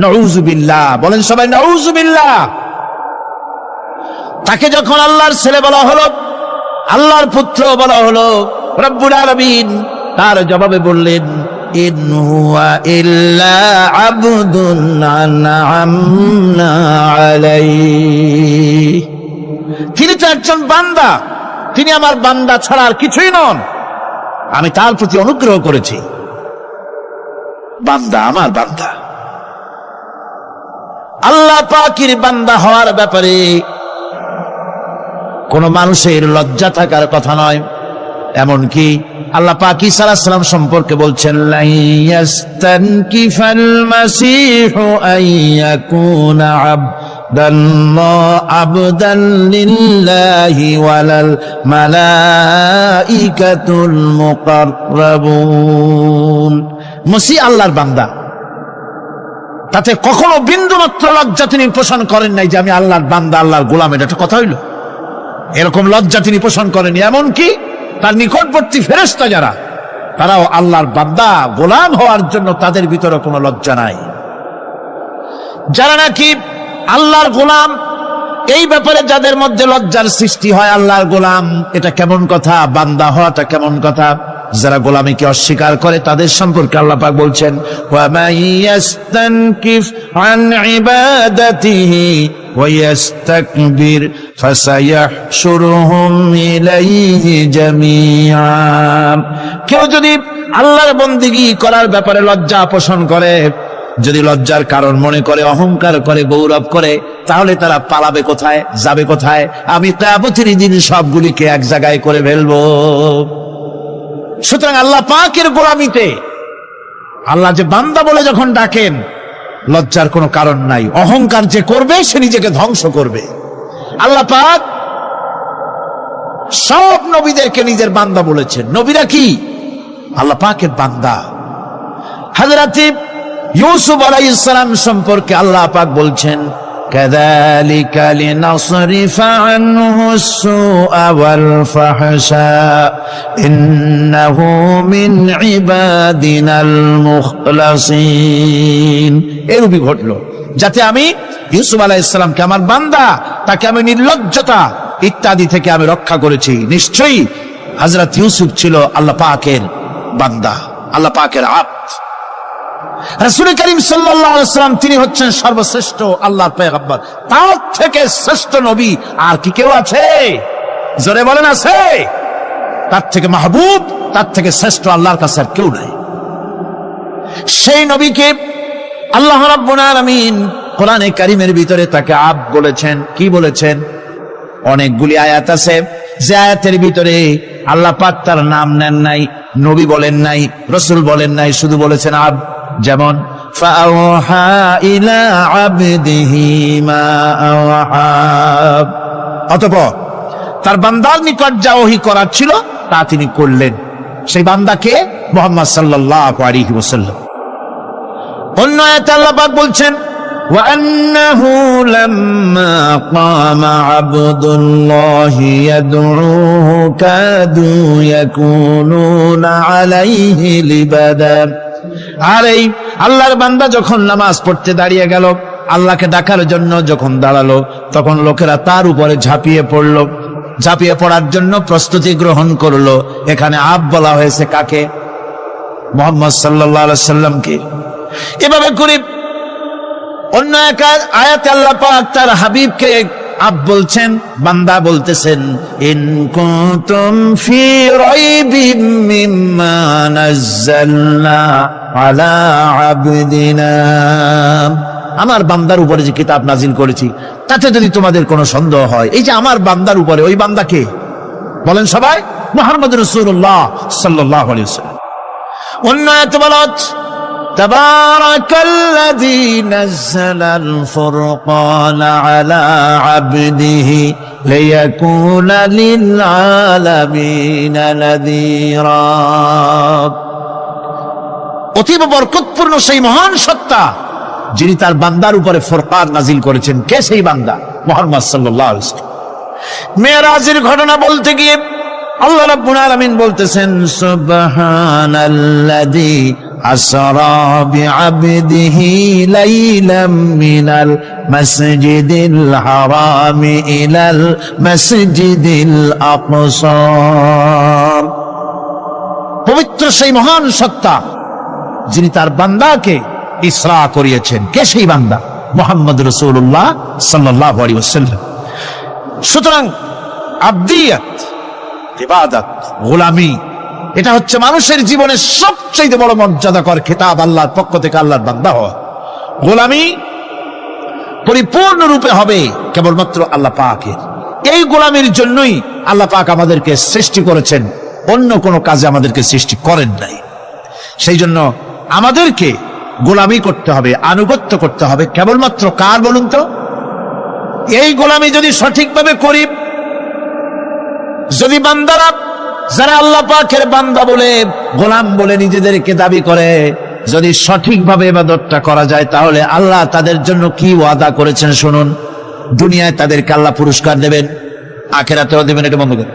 নাউযুবিল্লাহ। বলেন সবাই নাউযুবিল্লাহ। তাকে যখন আল্লাহর ছেলে বলা হলো, আল্লাহর পুত্র বলা হলো, রব্বুল আলামিন তার জবাবে বললেন, ইন হুয়া ইল্লা আবদুন আনআমনা আলাইহি। তিনি তো একজন বান্দা, তিনি আমার বান্দা ছাড়া আর কিছুই নন। আমি তার প্রতি অনুগ্রহ করেছি। বান্দা, আমার বান্দা। আল্লাহ পাকের বান্দা হওয়ার ব্যাপারে কোন মানুষের লজ্জা থাকার কথা নয়। এমনকি আল্লাহ পাক ঈসা আলাইহিস সালাম সম্পর্কে বলছেন, লা ইয়াস্তানকিফাল মাসীহু আইয়াকুনা আবদান লিল্লাহি ওয়ালাল মালাইকাতুল মুকাররাবুন। মসিহ আল্লাহর বান্দা, তাতে কখনো বিন্দু মাত্র লজ্জা তিনি পোষণ করেন নাই যে আমি আল্লাহর বান্দা, আল্লাহর গোলাম। এটা একটা কথা হইল? এরকম লজ্জা তিনি পোষণ করেনি। এমনকি তার নিকটবর্তী ফেরেশতা যারা, তারাও আল্লাহর বান্দা গোলাম হওয়ার জন্য তাদের ভিতরে কোনো লজ্জা নাই। যারা নাকি আল্লাহর গোলাম, এই ব্যাপারে যাদের মধ্যে লজ্জার সৃষ্টি হয়, আল্লাহর গোলাম এটা কেমন কথা, বান্দা হওয়াটা কেমন কথা। যারা গোলামীকে অস্বীকার করে তাদের সম্পর্কে আল্লাহ পাক বলছেন, ওয়া মাইয়াস্তানকিফ আন ইবাদাতিহি ওয়া ইস্তাকবির ফাসায়াহশুরুহুম ইলাইহি জামিআ। কেউ যদি আল্লাহর বন্দেগী করার ব্যাপারে লজ্জা পোষণ করে, যদি লজ্জার কারণ মনে করে, অহংকার করে, গৌরব করে, তাহলে তারা পালাবে কোথায়, যাবে কোথায়? আমি কিয়ামতের দিন সবগুলিকে এক জায়গায় করে ফেলবো। সুতরাং আল্লাহ পাকের গোলামিতে আল্লাহ যে বান্দা বলে যখন ডাকেন, লজ্জার কোনো কারণ নাই। অহংকার যে করবে সে নিজেকে ধ্বংস করবে। আল্লাহ পাক সব নবীদেরকে নিজের বান্দা বলেছেন। নবীরা কি আল্লাহ পাকের বান্দা। হযরত ইউসুফ আলাইহিস সালাম সম্পর্কে আল্লাহ পাক বলছেন, কাযালিকা লিনাসরিফা আনহু আস-সুআ ওয়াল ফাহশা ইন্নাহু মিন ইবাদিনাল মুখলাসিন। এরূপই ঘটলো যাতে আমি ইউসুফ আলাইহিস সালামকে, আমার বান্দা, তাকে আমি নির্লজ্জতা ইত্যাদি থেকে আমি রক্ষা করেছি। নিশ্চয়ই হযরত ইউসুফ ছিল আল্লাহ পাকের বান্দা, আল্লাহ পাকের আব্দ। রাসূল করিম সাল্লাল্লাহু আলাইহি ওয়াসাল্লাম তিনি হচ্ছেন সর্বশ্রেষ্ঠ আল্লাহর পয়গম্বর। তার থেকে শ্রেষ্ঠ নবী আর কি কেউ আছে? জোরে বলেন, আছে? তার থেকে মাহবুব, তার থেকে শ্রেষ্ঠ আল্লাহর কাছে আর কেউ নাই। সেই নবীকে আল্লাহ রাব্বুল আলামিন কোরআনে কারীমের ভিতরে তাকে আব্দ বলেছেন। কি বলেছেন? অনেকগুলি আয়াত আছে যে আয়াতের ভিতরে আল্লাহ পাক তার নাম নেন নাই, নবী বলেন নাই, রাসূল বলেন নাই, শুধু বলেছেন আব্দ। যেমন ফাআওহা ইলা আবদিহি মা আওহা, অতঃপর তার বান্দার নিকট যা ওহী করার ছিল তা তিনি করলেন। সেই বান্দাকে মুহাম্মদ সাল্লাল্লাহু আলাইহি ওয়াসাল্লাম। অন্য আয়াতে আল্লাহ পাক বলছেন, وأنه لما قام عبد الله يدعوه كادوا يكونون عليه لبدا। আর এই আল্লাহর বান্দা যখন নামাজ পড়তে দাঁড়িয়ে গেল, আল্লাহকে ডাকার জন্য যখন দাঁড়ালো, তখন লোকেরা তার উপরে ঝাঁপিয়ে পড়লো। ঝাঁপিয়ে পড়ার জন্য প্রস্তুতি গ্রহণ করলো। এখানে আব বলা হয়েছে কাকে? মুহাম্মদ সাল্লাল্লাহু আলাইহি সাল্লামকে। এভাবে করে অন্য এক আয়াতে আল্লাহ পাক তার হাবিবকে আব বলছেন, বান্দা বলতেছেন, ইন কুনতুম ফি রাইবিম মিম্মা নাযালনা আলা আবদিনা। আমার বান্দার উপরে যে কিতাব নাজিল করেছি তাতে যদি তোমাদের কোনো সন্দেহ হয়, এই যে আমার বান্দার উপরে, ওই বান্দাকে বলেন সবাই, মুহাম্মদ রাসূলুল্লাহ সাল্লাল্লাহু আলাইহি ওয়াসাল্লাম। অন্য আয়াতে বলা হচ্ছে, تبارك الذي نزل الفرقان على عبده ليكون للعالمين نذيرا। অতীব বরকতপূর্ণ সেই মহান সত্তা যিনি তার বান্দার উপরে ফুরকান নাজিল করেছেন। কে সেই বান্দা? মুহাম্মদ সাল্লাল্লাহু আলাইহি ওয়াসাল্লাম। মেরাজের ঘটনা বলতে গিয়ে আল্লাহ রাব্বুল আলামিন বলতেছেন, সুবহানাল্লাযী আসরা বিআবদিহি লাইলাম মিনাল মাসজিদিল হারামি ইলাল মাসজিদিল আকসা। পবিত্র সেই মহান সত্তা যিনি তার বান্দাকে ইসরা করিয়েছেন। কে সেই বান্দা? মুহাম্মদ রাসূলুল্লাহ সাল্লাল্লাহু আলাইহি ওয়াসাল্লাম। সুতরাং আবদিয়াত, ইবাদত, গোলামি, এটা হচ্ছে মানুষের জীবনের সবচেয়ে বড় মর্যাদাকর খেতাব। আল্লাহর পক্ষ থেকে আল্লাহর বান্দা হওয়া। গোলামি পরিপূর্ণ রূপে হবে কেবলমাত্র আল্লাহ পাকের। এই গোলামির জন্যই আল্লাহ পাক আমাদেরকে সৃষ্টি করেছেন, অন্য কোনো কাজে আমাদেরকে সৃষ্টি করেন নাই। সেই জন্য আমাদেরকে গোলামি করতে হবে, আনুগত্য করতে হবে কেবলমাত্র কার বলুন তো? এই গোলামি যদি সঠিকভাবে করি, যদি বান্দারা যারা আল্লাহ পাকের বান্দা বলে, গোলাম বলে নিজেদেরকে দাবি করে, যদি সঠিকভাবে ইবাদতটা করা যায়, তাহলে আল্লাহ তাদের জন্য কি ওয়াদা করেছেন শুনুন। দুনিয়ায় তাদেরকে আল্লাহ পুরস্কার দেবেন, আখিরাতেও দেবেন। এটা বন্ধ করে,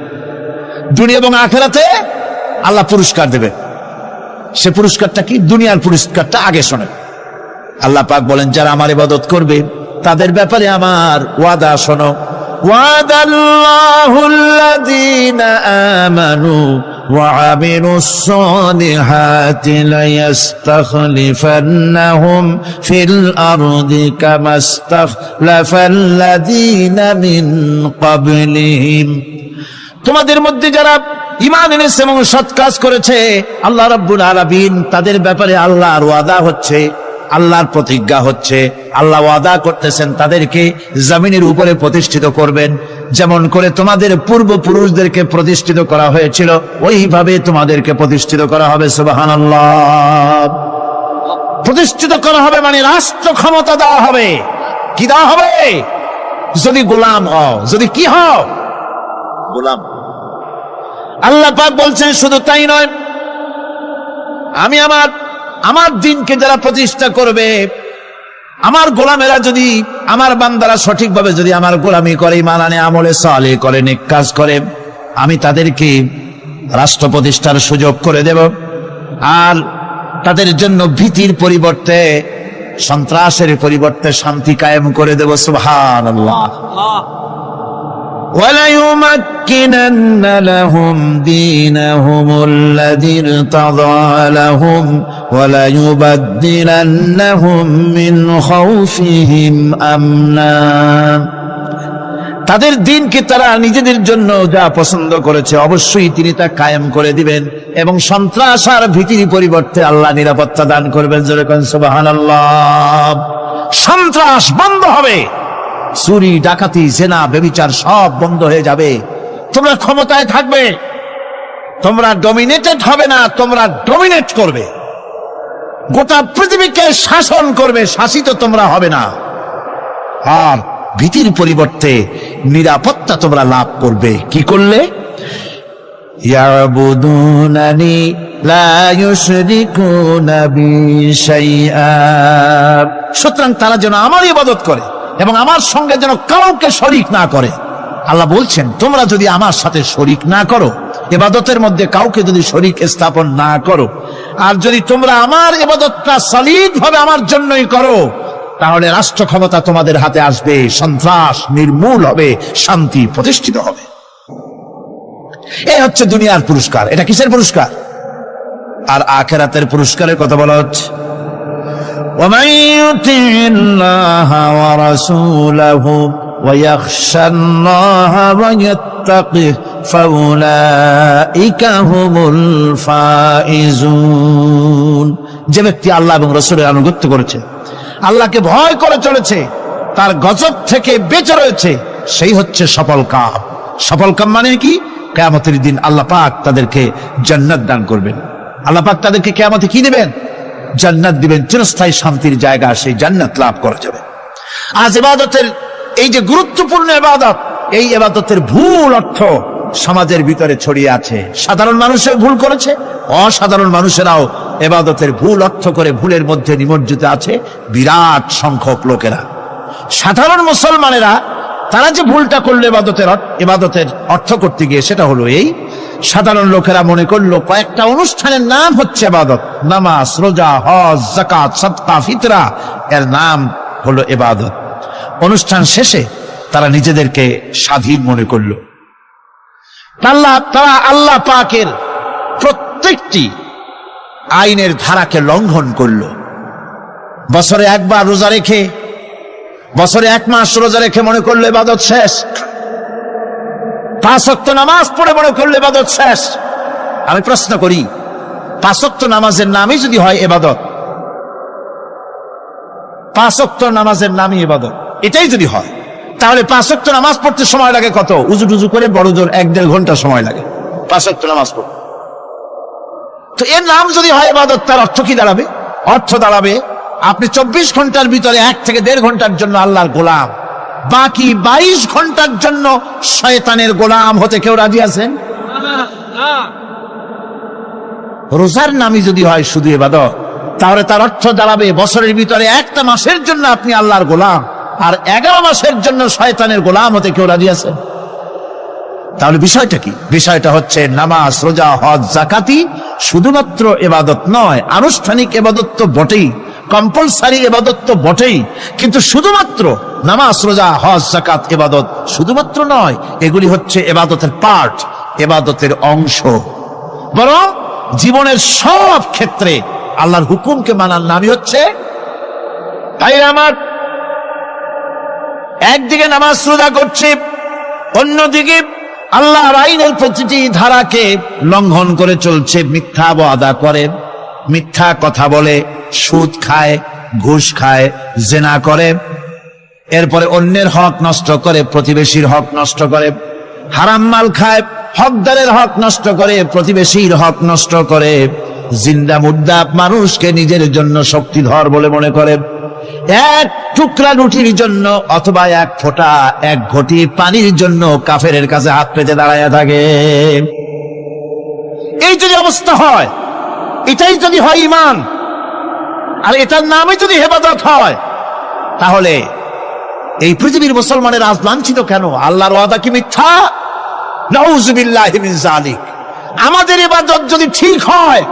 দুনিয়া এবং আখিরাতে আল্লাহ পুরস্কার দেবেন। সে পুরস্কারটা কি? দুনিয়ার পুরস্কারটা আগে শোনেন। আল্লাহ পাক বলেন, যারা আমার ইবাদত করবে তাদের ব্যাপারে আমার ওয়াদা শোনো। وعد الله الذين آمنوا وعملوا الصالحات ليستخلفنهم في الأرض كما استخلف الذين من قبلهم তোমাদের মধ্যে যারা ঈমান এনেছে এবং সৎ কাজ করেছে আল্লাহ রাব্বুল আলামিন তাদের ব্যাপারে আল্লাহর ওয়াদা হচ্ছে, আল্লাহর প্রতিজ্ঞা হচ্ছে, আল্লাহ ওয়াদা করতেছেন তাদেরকে জমিনের উপরে প্রতিষ্ঠিত করবেন। যেমন করে তোমাদের পূর্বপুরুষদেরকে প্রতিষ্ঠিত করা হয়েছিল ওইভাবে তোমাদেরকে প্রতিষ্ঠিত করা হবে। সুবহানাল্লাহ। প্রতিষ্ঠিত করা হবে মানে রাষ্ট্র ক্ষমতা দেওয়া হবে। কি দেওয়া হবে? যদি গোলাম হও, যদি কি হও? গোলাম। আল্লাহ পাক বলছেন শুধু তাই নয়, আমি আমার দিনকে যারা প্রতিষ্ঠা করবে, আমার গোলামেরা যদি, আমার বান্দারা সঠিকভাবে যদি আমার গোলামি করে, ঈমান আনে, আমলে সালেহ করে, নেক কাজ করে, আমি তাদেরকে রাষ্ট্র প্রতিষ্ঠার সুযোগ করে দেব। আর তাদের জন্য ভীতির পরিবর্তে, সন্ত্রাসের পরিবর্তে শান্তি কায়েম করে দেব। সুবহানাল্লাহ। وَلَيُمَكِّنَنَّ لَهُمْ دِينَهُمُ الَّذِي ارْتَضَىٰ لَهُمْ وَلَيُبَدِّلَنَّهُم مِّنْ خَوْفِهِمْ أَمْنًا। তাদের দিনকে তারা নিজেদের জন্য যা পছন্দ করেছে অবশ্যই তিনি তা কায়েম করে দিবেন এবং সন্ত্রাস আর ভীতির পরিবর্তে আল্লাহ নিরাপত্তা দান করবেন। জোরে কোন সুবহানাল্লাহ। সন্ত্রাস বন্ধ হবে, চুরি, ডাকাতি, জেনা, ব্যভিচার সব বন্ধ হয়ে যাবে। তোমরা ক্ষমতায় থাকবে, তোমরা ডমিনেটেড হবে না, তোমরা ডমিনেট করবে। গোটা পৃথিবীকে শাসন করবে, শাসিত তোমরা হবে না। আর ভীতির পরিবর্তে নিরাপত্তা তোমরা লাভ করবে। কি করলে? ইয়াবুদুনানি লা ইউশরিকুনা বি শাইআ। সুতরাং তারা যেন আমার ইবাদত করে এবং আমার সঙ্গে যেন কাউকে শরীক না করে। আল্লাহ বলছেন তোমরা যদি আমার সাথে শরীক না করো, ইবাদতের মধ্যে কাউকে যদি শরীক স্থাপন না করো, আর যদি তোমরা আমার ইবাদতটা সলিড ভাবে আমার জন্যই করো, তাহলে রাষ্ট্র ক্ষমতা তোমাদের হাতে আসবে, সন্ত্রাস নির্মূল হবে, শান্তি প্রতিষ্ঠিত হবে। এই হচ্ছে দুনিয়ার পুরস্কার। এটা কিসের পুরস্কার? আর আখিরাতের পুরস্কারের কথা বলা হচ্ছে। ومن يطع الله ورسوله ويخشى الله ويتقه فأولئك هم الفائزون। যে ব্যক্তি আল্লাহ এবং রাসূলের আনুগত্য করেছে, আল্লাহকে ভয় করে চলেছে, তার গজব থেকে বেঁচে রয়েছে, সেই হচ্ছে সফল কাম। সফল কাম মানে কি? কিয়ামতের দিন আল্লাহ পাক তাদেরকে জান্নাত দান করবেন। আল্লাহ পাক তাদেরকে কিয়ামতে কি দিবেন? জান্নাত দিবেন, চিরস্থায়ী শান্তির জায়গা, সেই জান্নাত লাভ করা যাবে। আজ ইবাদতের এই যে গুরুত্বপূর্ণ ইবাদত, এই ইবাদতের ভুল অর্থ সমাজের ভিতরে ছড়িয়ে আছে। সাধারণ মানুষের ভুল করেছে, অসাধারণ মানুষেরাও ইবাদতের ভুল অর্থ করে ভুলের মধ্যে নিমজ্জিত আছে বিরাট সংখ্যক লোকেরা। সাধারণ মুসলমানেরা তারা যে ভুলটা করলো ইবাদতের অর্থ করতে গিয়ে, সেটা হলো এই, সাধারণ লোকেরা মনে করলো কয়েকটা অনুষ্ঠানের নাম হচ্ছে ইবাদত, নামাজ, রোজা, হজ, যাকাত, সাদকা, ফিতরা, এর নাম হলো ইবাদত। অনুষ্ঠান শেষে তারা নিজেদেরকে স্বাধীন মনে করলো। তারা আল্লাহ পাকের প্রত্যেকটি আইনের ধারাকে লঙ্ঘন করলো। বছরে একবার রোজা রেখে, বছরে 1 মাস রোজা রেখে মনে করলো ইবাদত শেষ। 5 ওয়াক্ত নামাজ পড়ে মনে করলে ইবাদত শেষ। আমি প্রশ্ন করি, 5 ওয়াক্ত নামাজের নামই যদি হয় ইবাদত, 5 ওয়াক্ত নামাজের নামই ইবাদত, এটাই যদি হয়, তাহলে 5 ওয়াক্ত নামাজ পড়তে সময় লাগে কত? উজু টুজু করে বড় জোর 1-1.5 ঘন্টা সময় লাগে 5 ওয়াক্ত নামাজ পড়তে। তো এর নাম যদি হয় ইবাদত, তার অর্থ কি দাঁড়াবে? অর্থ দাঁড়াবে আপনি 24 ঘন্টার ভিতরে 1 থেকে 1.5 ঘন্টার জন্য আল্লাহর গোলাম, বাকি 22 ঘন্টার জন্য শয়তানের গোলাম হতে কেউ রাজি আছেন? রোজার নামই যদি হয় শুধু ইবাদত, তাহলে তার অর্থ দাঁড়াবে বছরের ভিতরে 1টা মাসের জন্য আপনি আল্লাহর গোলাম, আর 11 মাসের জন্য শয়তানের গোলাম হতে কেউ রাজি আছেন? তাহলে বিষয়টা কি? বিষয়টা হচ্ছে নামাজ, রোজা, হজ, যাকাতি শুধুমাত্র ইবাদত নয়, আনুষ্ঠানিক ইবাদত তো বটেই, কম্পালসারি ইবাদত তো বটেই, কিন্তু শুধুমাত্র নামাজ, রোজা, হজ, যাকাত ইবাদত শুধুমাত্র নয়, এগুলি হচ্ছে ইবাদতের পার্ট, ইবাদতের অংশ। বরং জীবনের সব ক্ষেত্রে আল্লাহর হুকুমকে মানার নামই হচ্ছে, ভাইরা আমার, একদিকে নামাজ রোজা করছে, অন্যদিকে আল্লাহর আইনের প্রতিটি ধারাকে লঙ্ঘন করে চলছে, মিথ্যা ওয়াদা করে, মিথ্যা কথা বলে, সুদ খায়, ঘুষ খায়, জেনা করে, এরপরে অন্যের হক নষ্ট করে, প্রতিবেশীর হক নষ্ট করে, হারাম মাল খায়, হকদারের হক নষ্ট করে, প্রতিবেশীর হক নষ্ট করে, জিন্দা মুর্দা মানুষকে নিজের জন্য শক্তিধর বলে মনে করে, এক টুকরা রুটির জন্য অথবা এক ফোঁটা, এক ঘটি পানির জন্য কাফেরের কাছে হাত পেতে দাঁড়ায় থাকে। এই যদি অবস্থা হয়, এটাই যদি হয় ঈমান, আর এটার নামে যদি হেফাজত হয়, তাহলে এই পৃথিবীর মুসলমানের আজ লাঞ্ছিত কেন? আল্লাহর ওয়াদা কি মিথ্যা? নাউযুবিল্লাহি মিন যালিক। আমাদের ইবাদত যদি ঠিক হয়,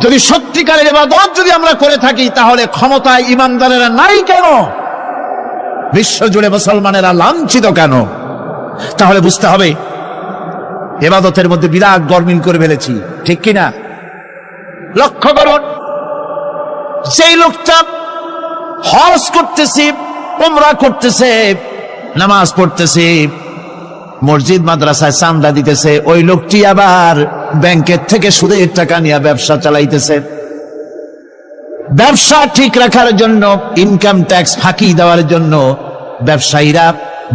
যদি সত্যিকারের ইবাদত যদি আমরা করে থাকি, তাহলে ক্ষমতায় ইমানদারেরা নাই কেন? বিশ্ব জুড়ে মুসলমানেরা লাঞ্ছিত কেন? তাহলে বুঝতে হবে ইবাদতের মধ্যে বিরাট গরমিল করে ফেলেছি, ঠিক কিনা? লক্ষ্য করুন, সেই লোকটা হজ করতেছে, উমরা করতেছে, নামাজ পড়তেছে, মসজিদ মাদ্রাসায় চান্দা দিতেছে, ওই লোকটি আবার ব্যাংকের থেকে সুদের টাকা নিয়ে ব্যবসা চালাইতেছে। ব্যবসা ঠিক রাখার জন্য, ইনকাম ট্যাক্স ফাঁকি দেওয়ার জন্য ব্যবসায়ীরা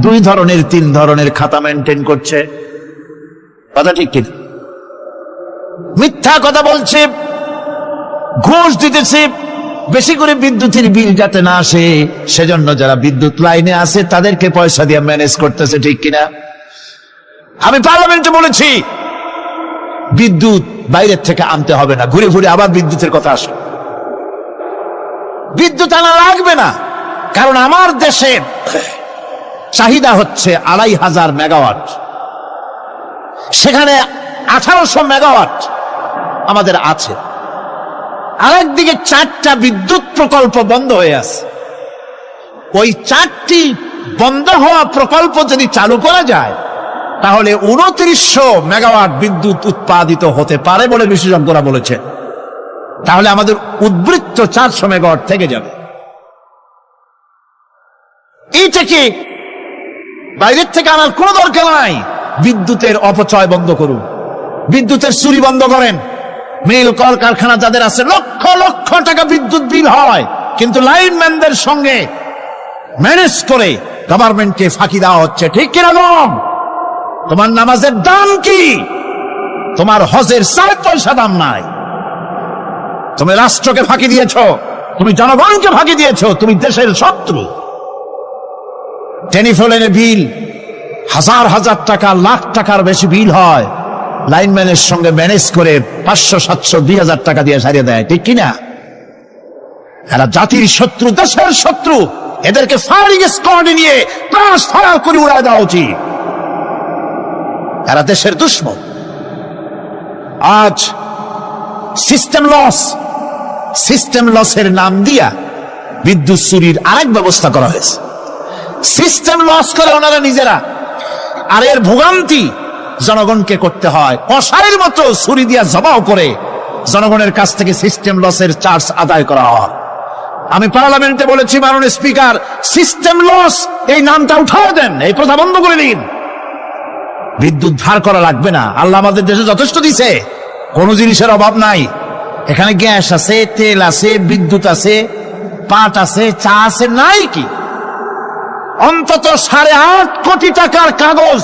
2 ধরনের 3 ধরনের খাতা মেনটেন করছে। কথা ঠিক ঠিক, মিথ্যা কথা বলছে, ঘুষ দিতেছে, বেশি করে বিদ্যুতের বিল যাতে না আসে সেজন্য যারা বিদ্যুৎ লাইনে আছে তাদেরকে পয়সা দিয়ে ম্যানেজ করতেছে, ঠিক কিনা? আমি পার্লামেন্টে বলেছি বিদ্যুৎ বাইরের থেকে আনতে হবে না, ঘুরে ঘুরে আবার বিদ্যুতের কথা আসে। বিদ্যুৎ আনা লাগবে না, কারণ আমার দেশের চাহিদা হচ্ছে 2500 মেগাওয়াট, সেখানে 1800 মেগাওয়াট আমাদের আছে। আরেকদিকে 4টা বিদ্যুৎ প্রকল্প বন্ধ হয়ে আছে। ওই 4টি বন্ধ হওয়া প্রকল্প যদি চালু করা যায়, তাহলে 2900 মেগাওয়াট বিদ্যুৎ উৎপাদিত হতে পারে বলে বিশেষজ্ঞরা বলেছে। তাহলে আমাদের উদ্বৃত্ত 400 মেগাওয়াট থেকে যাবে। এইটাকে বাইরের থেকে আনার কোনো দরকার নাই। বিদ্যুতের অপচয় বন্ধ করুন, বিদ্যুতের চুরি বন্ধ করেন। মিল কল কারখানা যাদের আছে, লক্ষ লক্ষ টাকা বিদ্যুৎ বিল হয়, কিন্তু লাইনম্যানদের সঙ্গে ম্যানেজ করে গভর্নমেন্টকে ফাঁকি দেওয়া হচ্ছে, ঠিক কিরকম? তোমার নামাজের দাম কি? তোমার হজের 4 পয়সা দাম নাই। তুমি রাষ্ট্রকে ফাঁকি দিয়েছ, তুমি জনগণকে ফাঁকি দিয়েছ, তুমি দেশের শত্রু। টেলিফোনের বিল 1000 হাজার টাকা, লাখ টাকার বেশি বিল হয়, লাইনম্যানের সঙ্গে ম্যানেজ করে 500, 700, 2000 টাকা দিয়ে সারিয়ে দেয়, ঠিক কিনা? এরা জাতির শত্রু, দেশের শত্রু। এদেরকে ফায়ারিং স্কোয়াডে নিয়ে প্রাস ফায়ার করে উড়ায় দেওয়া উচিত। এরা দেশের দুশমন। আজ সিস্টেম লসের নাম দিয়া বিদ্যুৎ চুরির আরেক ব্যবস্থা করা হয়েছে। সিস্টেম লস করে ওনারা নিজেরা, আর এর ভোগান্তি জনগণকে করতে হয়। কসাইয়ের মতো ছুরি দিয়া জবাও করে জনগণের কাছ থেকে সিস্টেম লসের চার্জ আদায় করা হয়। আমি পার্লামেন্টে বলেছি, মাননীয় স্পিকার, সিস্টেম লস এই নামটা উঠাও দেন, এই প্রথা বন্ধ করে দিন। বিদ্যুৎ ধার করা লাগবে না, আল্লাহ আমাদের দেশে যথেষ্ট দিছে, কোনো জিনিসের অভাব নাই। এখানে গ্যাস আছে, তেল আছে, বিদ্যুৎ আছে, পাট আছে, চা আছে, নাই কি? অন্তত 8.5 কোটি টাকার কাগজ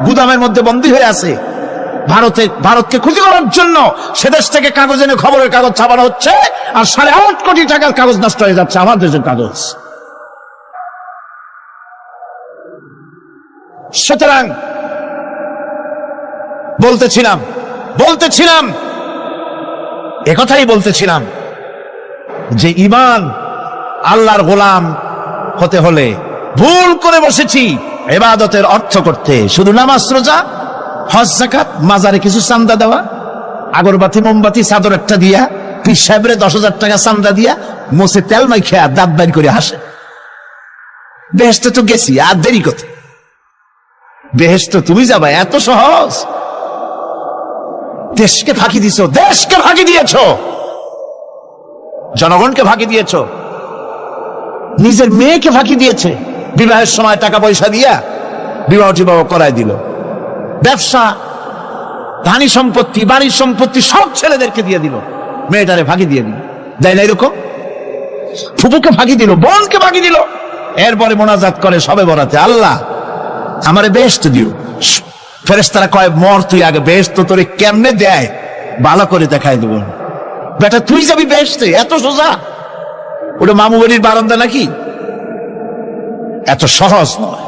গুদামের মধ্যে বন্দী হয়ে আছে। ভারতকে খুশি করার জন্য সে দেশ থেকে কাগজ এনে খবরের কাগজ ছাপানো হচ্ছে, আর 8.5 কোটি টাকার কাগজ নষ্ট হয়ে যাচ্ছে আমার দেশের কাগজ। সুতরাং বলতেছিলাম একথাই বলতেছিলাম যে ঈমান, আল্লাহর গোলাম হতে হলে ভুল করে বসেছি ইবাদতের অর্থ করতে। শুধু নামাজ, রোজা, হজ, যাকাত, মাজারে কিছু চান্দা দেওয়া, আগরবাতি, মোমবাতি, চাদর একটা দিয়া, পীর সাহেবের 10,000 টাকা চান্দা দিয়া, মোছে তেল মাইখা দাঁত বাইর করে হাসে। বেহেশতে তো গেছি, আর দেরি কথা। বেহেশতে তুমি যাবা, এত সহজ? দেশকে ফাঁকি দিছো, দেশকে ফাঁকি দিয়েছ, জনগণকে ফাঁকি দিয়েছ, নিজের মেয়েকে ফাঁকি দিয়েছে। বিবাহের সময় টাকা পয়সা দিয়া বিবাহ টিবাহ করায় দিল। ব্যবসা, ধানি সম্পত্তি, বাড়ির সম্পত্তি সব ছেলেদেরকে দিয়ে দিল, মেয়েটারে ফাঁকি দিয়ে দিল। দেয় না এরকম? ফুপুকে ফাঁকি দিল, বোনকে ফাঁকি দিল। এরপরে মোনাজাত করে সবে বরাতে, আল্লাহ আমারে বেহেশত দিও। ফেরেশতারা কয়, মর তুই আগে, বেহেশত তোরে কেমনে দেয় ভালো করে দেখাই দেব। বেটা তুই যাবি বেহেশতে? এত সোজা? ওটা মামু বাড়ির বারান্দা নাকি? এত সহজ নয়।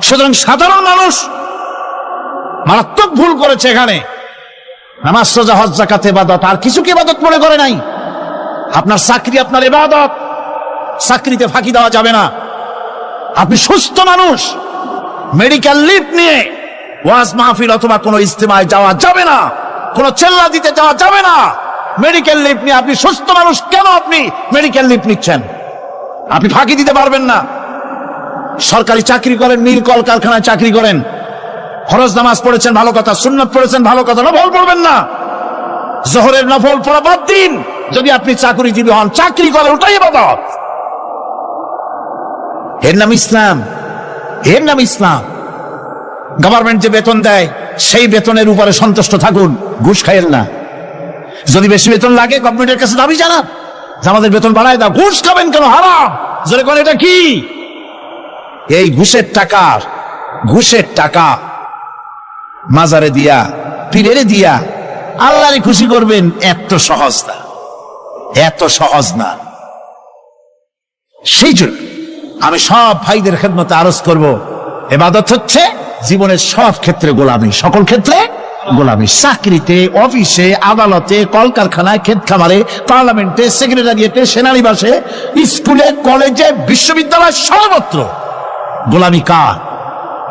সুতরাং সাধারণ মানুষ মারাত্মক ভুল করেছে এখানে। নামাজ, রোজা, হজ, যাকাত ইবাদত, আর কিছু কি ইবাদত মনে করে নাই? আপনার চাকরি আপনার ইবাদত, চাকরিতে ফাঁকি দেওয়া যাবে না। আপনি সুস্থ মানুষ, মেডিকেল লিভ নিয়ে ওয়াজ মাহফিল অথবা কোনো ইজতেমায় যাওয়া যাবে না, কোনো চেল্লা দিতে যাওয়া যাবে না। মেডিকেল লিভ নিয়ে আপনি সুস্থ মানুষ, কেন আপনি মেডিকেল লিভ নিচ্ছেন? আপনি ফাঁকি দিতে পারবেন না। সরকারি চাকরি করেন, মিল কল কারখানায় চাকরি করেন, ফরজ নামাজ পড়েছেন ভালো কথা, সুন্নাত পড়েছেন ভালো কথা, নফল পড়বেন না। জোহরের নফল পড়া বাদ দিন। যদি আপনি চাকরিজীবী হন, চাকরি করেন, ওটাই ইবাদত। এর নাম ইসলাম, এর নাম ইসলাম। গভর্নমেন্ট যে বেতন দেয় সেই বেতনের উপরে সন্তুষ্ট থাকুন, ঘুষ খাইয়েন না। যদি বেশি বেতন লাগে গভর্নমেন্টের কাছে দাবি জানান যে আমাদের বেতন বাড়ায় দাও। ঘুষ খাবেন কেন? হারাম। জোরে কোন এটা কি? এই ঘুষের টাকা মাজারে দিয়া, পীরেরে দিয়া আল্লাহরে খুশি করবেন, এত সহজ না, এত সহজ না। সেই জন্য আমি সব ভাইদের খেদমতে আরজ করব, ইবাদত হচ্ছে জীবনের সব ক্ষেত্রে গোলামি, সকল ক্ষেত্রে গোলামি। চাকরিতে, অফিসে, আদালতে, কলকারখানায়, ক্ষেত খামারে, পার্লামেন্টে, সেক্রেটারিয়েটে, সেনানিবাসে, স্কুলে, কলেজে, বিশ্ববিদ্যালয়, সর্বত্র গোলামি কার?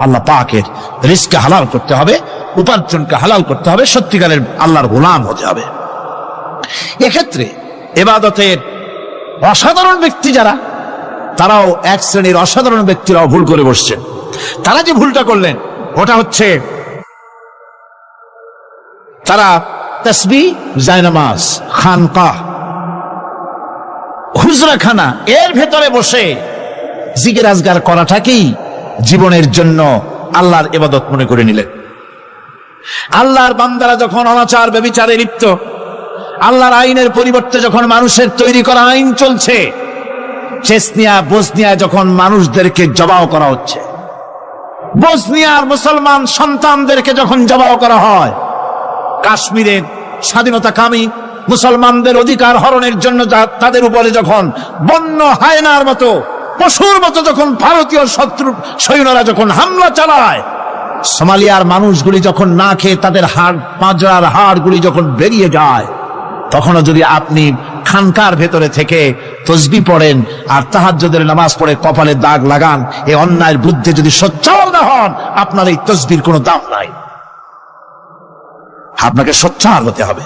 আল্লাহ পাকের। রিজকে হালাল করতে হবে, উপার্জনকে হালাল করতে হবে, সত্যিকারের আল্লাহর গোলাম হতে হবে। এক্ষেত্রে ইবাদতের অসাধারণ ব্যক্তি যারা, তারাও এক শ্রেণীর অসাধারণ ব্যক্তিরাও ভুল করে বসছেন। তারা যে ভুলটা করলেন ওটা হচ্ছে, তারা তাসবিহ, জায়নামাজ, খানকাহ, হুজরাখানা এর ভেতরে বসে জিকির আজগার করাটাকেই জীবনের জন্য আল্লাহর ইবাদত মনে করে নিলেন। আল্লাহর বান্দারা যখন অনাচার ব্যভিচারে লিপ্ত, আল্লাহর আইনের পরিবর্তে যখন মানুষের তৈরি করা আইন চলছে, চেচনিয়া, বসনিয়া যখন মানুষদেরকে জবাও করা হচ্ছে, বসনিয়ার মুসলমান সন্তানদেরকে যখন জবাও করা হয়, কাশ্মীরের স্বাধীনতাকামী মুসলমানদের অধিকার হরণের জন্য তাদের উপরে যখন বন্য হায়নার মতো, পশুর মতো যখন ভারতীয় শত্রু সৈন্যরা যখন হামলা চালায়, সোমালিয়ার মানুষগুলি যখন না খেয়ে তাদের হাড়, পাঁজরার হাড়গুলি যখন বেরিয়ে যায়, তখনও যদি আপনি খানকার ভেতরে থেকে তসবিহ পড়েন আর তাহাজ্জুদের নামাজ পড়ে কপালে দাগ লাগান, এই অন্যায়ের বিরুদ্ধে যদি সোচ্চার না হন, আপনার এই তসবির কোনো দাম নাই। আপনাকে সোচ্চার হতে হবে,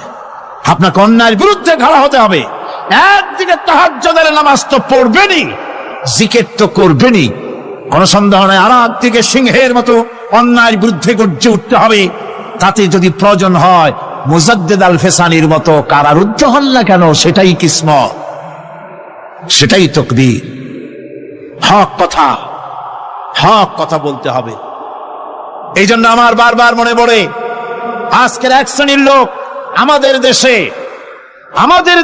আপনাকে অন্যায়ের বিরুদ্ধে খাড়া হতে হবে। একদিকে তাহাজ্জুদের নামাজ তো পড়বেনই, জিকির তো করবেনই, কোন সন্দেহ নাই। আর একদিকে সিংহের মতো অন্যায়ের বিরুদ্ধে গর্জে উঠতে হবে। তাতে যদি প্রয়োজন হয় মুজাদ্দিদ আল ফেসানির মতো কারারুদ্ধ হন না কেন, সেটাই কিসমত, সেটাই তাকদীর। হক কথা বলতে হবে। এই জন্য আমার বারবার মনে পড়ে, আজকের এক শ্রেণীর লোক আমাদের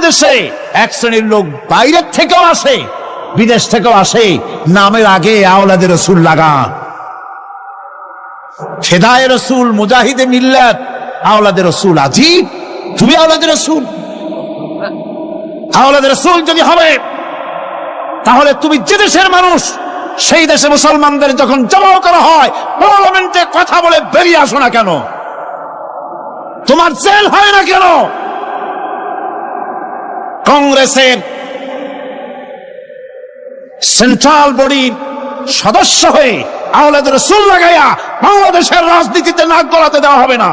দেশে এক শ্রেণীর লোক বাইরের থেকেও আসে, বিদেশ থেকেও আসে, নামের আগে আওলাদে রসুল লাগান। ফেদায়ে রসুল, মুজাহিদে মিল্লাত, আওলাদে রসুল। আজিব, তুমি আওলাদে রসুল? আওলাদে রসুল যদি হবে, তাহলে তুমি যে দেশের মানুষ, সেই দেশে মুসলমানদের যখন জবাও করা হয়, পার্লামেন্টে কথা বলে বেরিয়ে আসো না কেন? তোমার জেল হয় না কেন? কংগ্রেসের সেন্ট্রাল বডির সদস্য হয়ে আওলাদ রাসূল লাগাইয়া বাংলাদেশের রাজনীতিতে নাক গলাতে দেওয়া হবে না।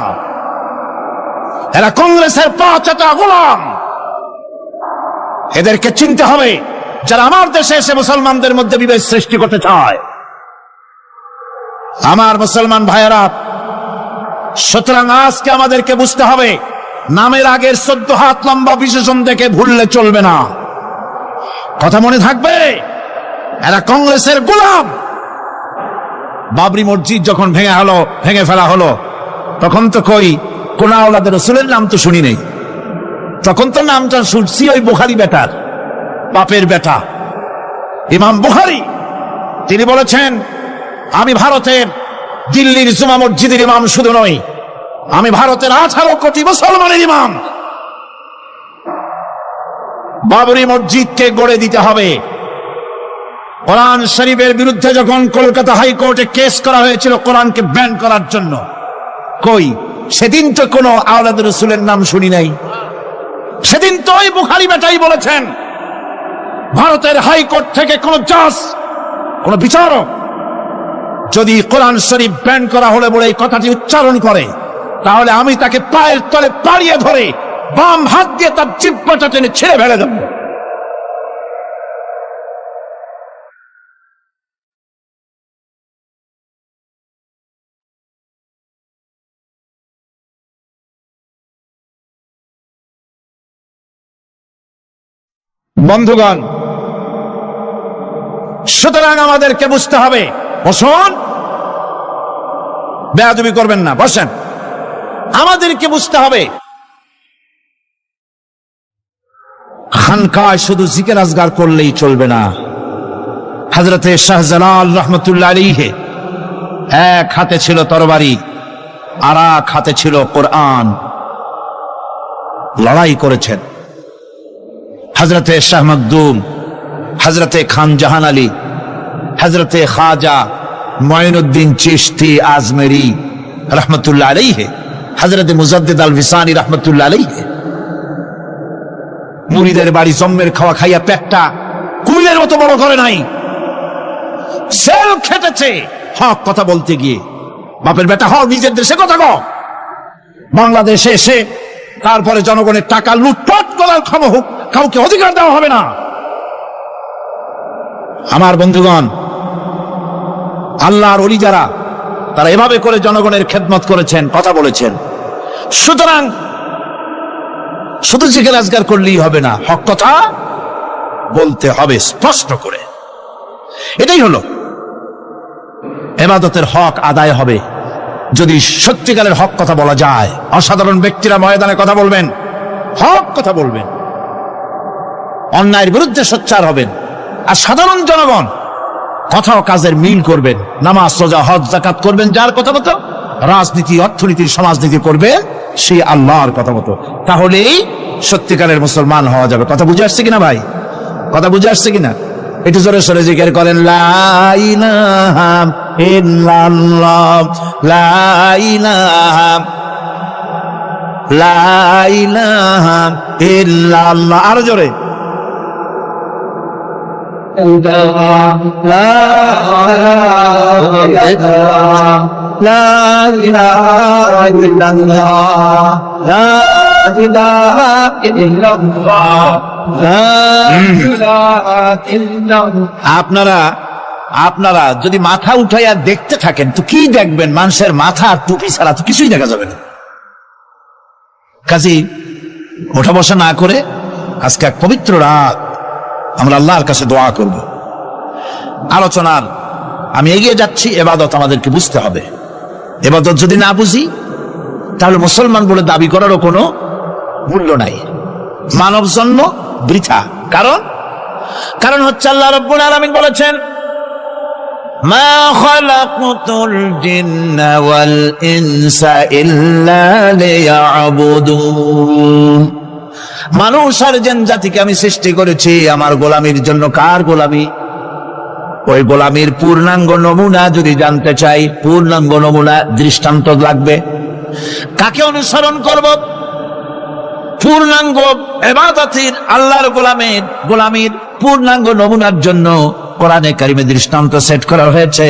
এরা কংগ্রেসের পাঁচটা গোলাম, এদেরকে চিনতে হবে, যারা আমার দেশে এসে মুসলমানদের মধ্যে বিভেদ সৃষ্টি করতে চায়। আমার মুসলমান ভাইয়েরা, সুতরাং আজকে আমাদেরকে বুঝতে হবে নামের আগের 14 হাত লম্বা বিশেষণ দেখে ভুললে চলবে না। কথা মনে থাকবে, এরা কংগ্রেসের গোলাম। বাবরি মসজিদ যখন ভেঙে ফেলা হলো, তখন তো কোন আওলাদের রাসূলের নাম তো শুনি নেই। তখন তো নামটা শুনছি ওই বুখারী বেটার, বাপের বেটা ইমাম বুখারী। তিনি বলেছেন, আমি ভারতের দিল্লির জুমা মসজিদের ইমাম শুধু নই, আমি ভারতের 18 কোটি মুসলমানের ইমাম। বাবরি মসজিদকে গড়ে দিতে হবে। কোরআন শরীফের বিরুদ্ধে যখন কলকাতা হাইকোর্টে কেস করা হয়েছিল কোরআনকে ব্যান করার জন্য, সেদিন তো কোনো আওলাদ রাসূলের নাম শুনি নাই। সেদিন তো ওই বুখারী বেটাই বলেছেন, ভারতের হাইকোর্ট থেকে কোন জাজ, কোন বিচারক যদি কোরআন শরীফ ব্যান করা হলে বলে এই কথাটি উচ্চারণ করে, তাহলে আমি তাকে পায়ের তলে পাড়িয়ে ধরে বাম হাত দিয়ে তার জিহ্বাটা টেনে ছেড়ে ফেলে দেব। বন্ধুগণ, সুতরাং আমাদেরকে বুঝতে হবে। বসুন, বেয়াদবি করবেন না, বসেন। আমাদেরকে বুঝতে হবে, খানকায় শুধু জিকির আজগার করলেই চলবে না। হযরতে শাহজালাল রহমতুল্লাহ আলাইহি এক হাতে ছিল তরবারি, আর এক হাতে ছিল কোরআন। লড়াই করেছেন। হযরতে শাহ মখদুম, হযরতে খান জাহান আলী, হযরতে খাজা মঈনুদ্দিন চিশতি আজমেরি রহমতুল্লাহ আলাইহি, হযরতে মুজাদ্দিদ আল ভিসানি রহমতুল্লাহ আলাইহি। মুরিদের বাড়ি জম্মের খাওয়া খাইয়া পেটটা কুমিরের মতো বড় করে নাই, সেল খেটেছে হক কথা বলতে গিয়ে। বাপের বেটা হও, নিজের দেশে কথা কও। বাংলাদেশে এসে তারপরে জনগণের টাকা লুটপাট করার কাউকে অধিকার দেওয়া হবে না। আমার বন্ধুগণ, আল্লাহর ওলি যারা, তারা এভাবে করে জনগণের খেদমত করেছেন, কথা বলেছেন। সুতরাং শুধু জিকির আজগার করলেই হবে না, হক কথা বলতে হবে স্পষ্ট করে। এটাই হলো ইবাদতের হক আদায় হবে যদি সত্যিকারের হক কথা বলা যায়। অসাধারণ ব্যক্তিরা ময়দানে কথা বলবেন, হক কথা বলবেন, অন্যায়ের বিরুদ্ধে সোচ্চার হবেন। আর সাধারণ জনগণ কথা ও কাজের মিল করবেন, নামাজ রোজা হজ যাকাত করবেন যার কথা মতো, রাজনীতি অর্থনীতির সমাজনীতি করবে সেই আল্লাহর কথা মতো। তাহলেই সত্যিকারের মুসলমান হওয়া যাবে। কথা বুঝে আসছে কিনা ভাই? কথা বুঝে আসছে কিনা? একটু জোরে সরে জিকির করেন, লা ইলাহা ইল্লাল্লাহ, লা ইলাহা, লা ইলাহা ইল্লাল্লাহ। আরো জোরে, আপনারা যদি মাথা উঠাইয়া দেখতে থাকেন তো কি দেখবেন? মানুষের মাথা আর টুপি ছাড়া তো কিছুই দেখা যাবে না। কাজেই ওঠা বসা না করে আজকে এক পবিত্র রাত আমরা আল্লাহর কাছে দোয়া করব। আলোচনার আমি এগিয়ে যাচ্ছি। ইবাদত আমাদেরকে বুঝতে হবে। ইবাদত যদি না বুঝি তাহলে মুসলমান বলে দাবি করারও কোনো মূল্য নাই। মানব জন্ম বৃথা। কারণ হচ্ছে আল্লাহ রাব্বুল আলামিন বলেছেন, মা খালাকতুল জিন্না ওয়াল ইনসা ইল্লা লিয়াবুদুন। মানুষ আর জিন জাতিকে আমি সৃষ্টি করেছি আমার গোলামির জন্য। কার গোলামি? ওই গোলামির পূর্ণাঙ্গ নমুনা যদি জানতে চাই, পূর্ণাঙ্গ নমুনা দৃষ্টান্ত লাগবে। কাকে অনুসরণ করব? পূর্ণাঙ্গ ইবাদতের আল্লাহর গোলামির পূর্ণাঙ্গ নমুনার জন্য কোরআনে কারিমে দৃষ্টান্ত সেট করা হয়েছে।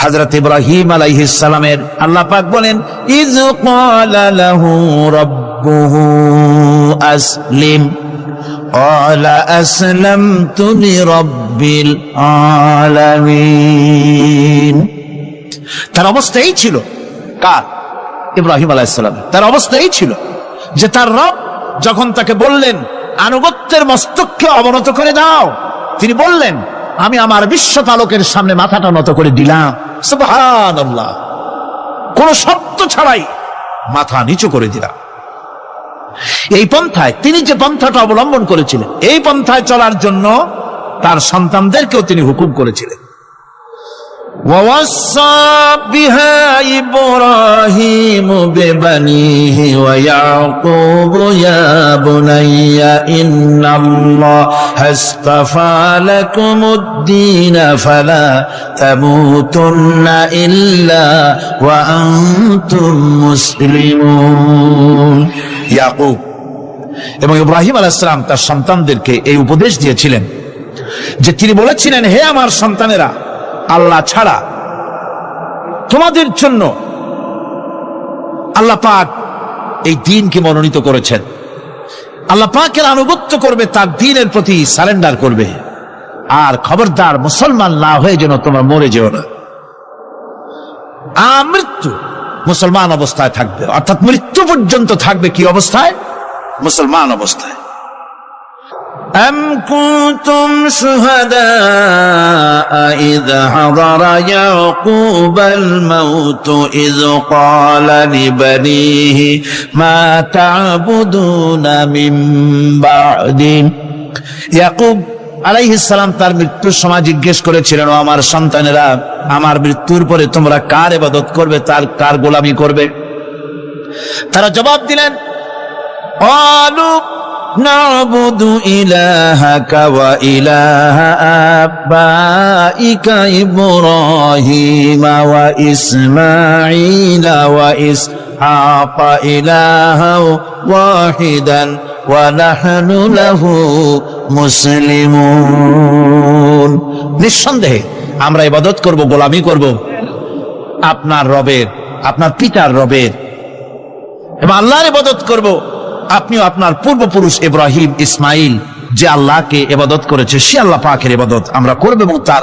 হযরত ইব্রাহিম আলাইহিস সালামের আল্লাহ পাক বলেন, ইয ক্বালা লাহু রাব্বুহু আসলিম ক্বালা আসলামতু লিরাব্বিল আলামিন। তার অবস্থা এই ছিল। কার? ইব্রাহিম আলাইহিস সালাম। তার অবস্থা এই ছিল। যে তার রব যখন তাকে বললেন আনুগত্যের মস্তককে অবনত করে দাও, তিনি বললেন আমি আমার বিশ্বপালকের সামনে মাথাটা নত করে দিলাম। সুবহানাল্লাহ, কোন শব্দ ছাড়াই মাথা নিচু করে দিলাম। এই পন্থায়, তিনি যে পন্থাটা অবলম্বন করেছিলেন, এই পন্থায় চলার জন্য তার সন্তানদেরকেও তিনি হুকুম করেছিলেন। ووصى بها إبراهيم ببنيه ويعقوب يا بني إن الله اصطفى لكم الدين فلا تموتن إلا وأنتم مسلمون। ইয়াকুব এবং ইব্রাহিম আলাইহিস সালাম তার সন্তানদেরকে এই উপদেশ দিয়েছিলেন যে তিনি বলেছিলেন, হে আমার সন্তানেরা, আল্লাহ ছাড়া তোমাদের জন্য আল্লাহ পাক এই দ্বীনকে মনোনীত করেছেন। আল্লাহ পাকের আনুগত্য করবে, তার দ্বীনের প্রতি সারেন্ডার করবে। আর খবরদার মুসলমান না হয়ে যেন তোমরা মরে যেও না। মৃত্যু মুসলমান অবস্থায় থাকবে, অর্থাৎ মৃত্যু পর্যন্ত থাকবে কি অবস্থায়? মুসলমান অবস্থায়। أم كنتم شهداء إذ حضر يعقوب الموت إذ قال لبنيه ما تعبدون من بعدي। ইয়াকুব আলাইহিস সালাম তার মৃত্যুর সময় জিজ্ঞেস করেছিলেন, ও আমার সন্তানেরা, আমার মৃত্যুর পরে তোমরা কার ইবাদত করবে, কার গোলামি করবে? তারা জবাব দিলেন, قالوا نعبد إلهك وإله آبائك إبراهيم وإسماعيل وإسحاق إلها واحدا ونحن له مسلمون। নিঃসন্দেহে আমরা ইবাদত করব, গোলামি করব আপনার রবের, আপনার পিতার রবের, এবং আল্লাহর ইবাদত করব। আপনিও আপনার পূর্বপুরুষ ইব্রাহিম, ইসমাইল যে আল্লাহকে ইবাদত করেছে, সে আল্লাহ পাকের ইবাদত আমরা করব এবং তার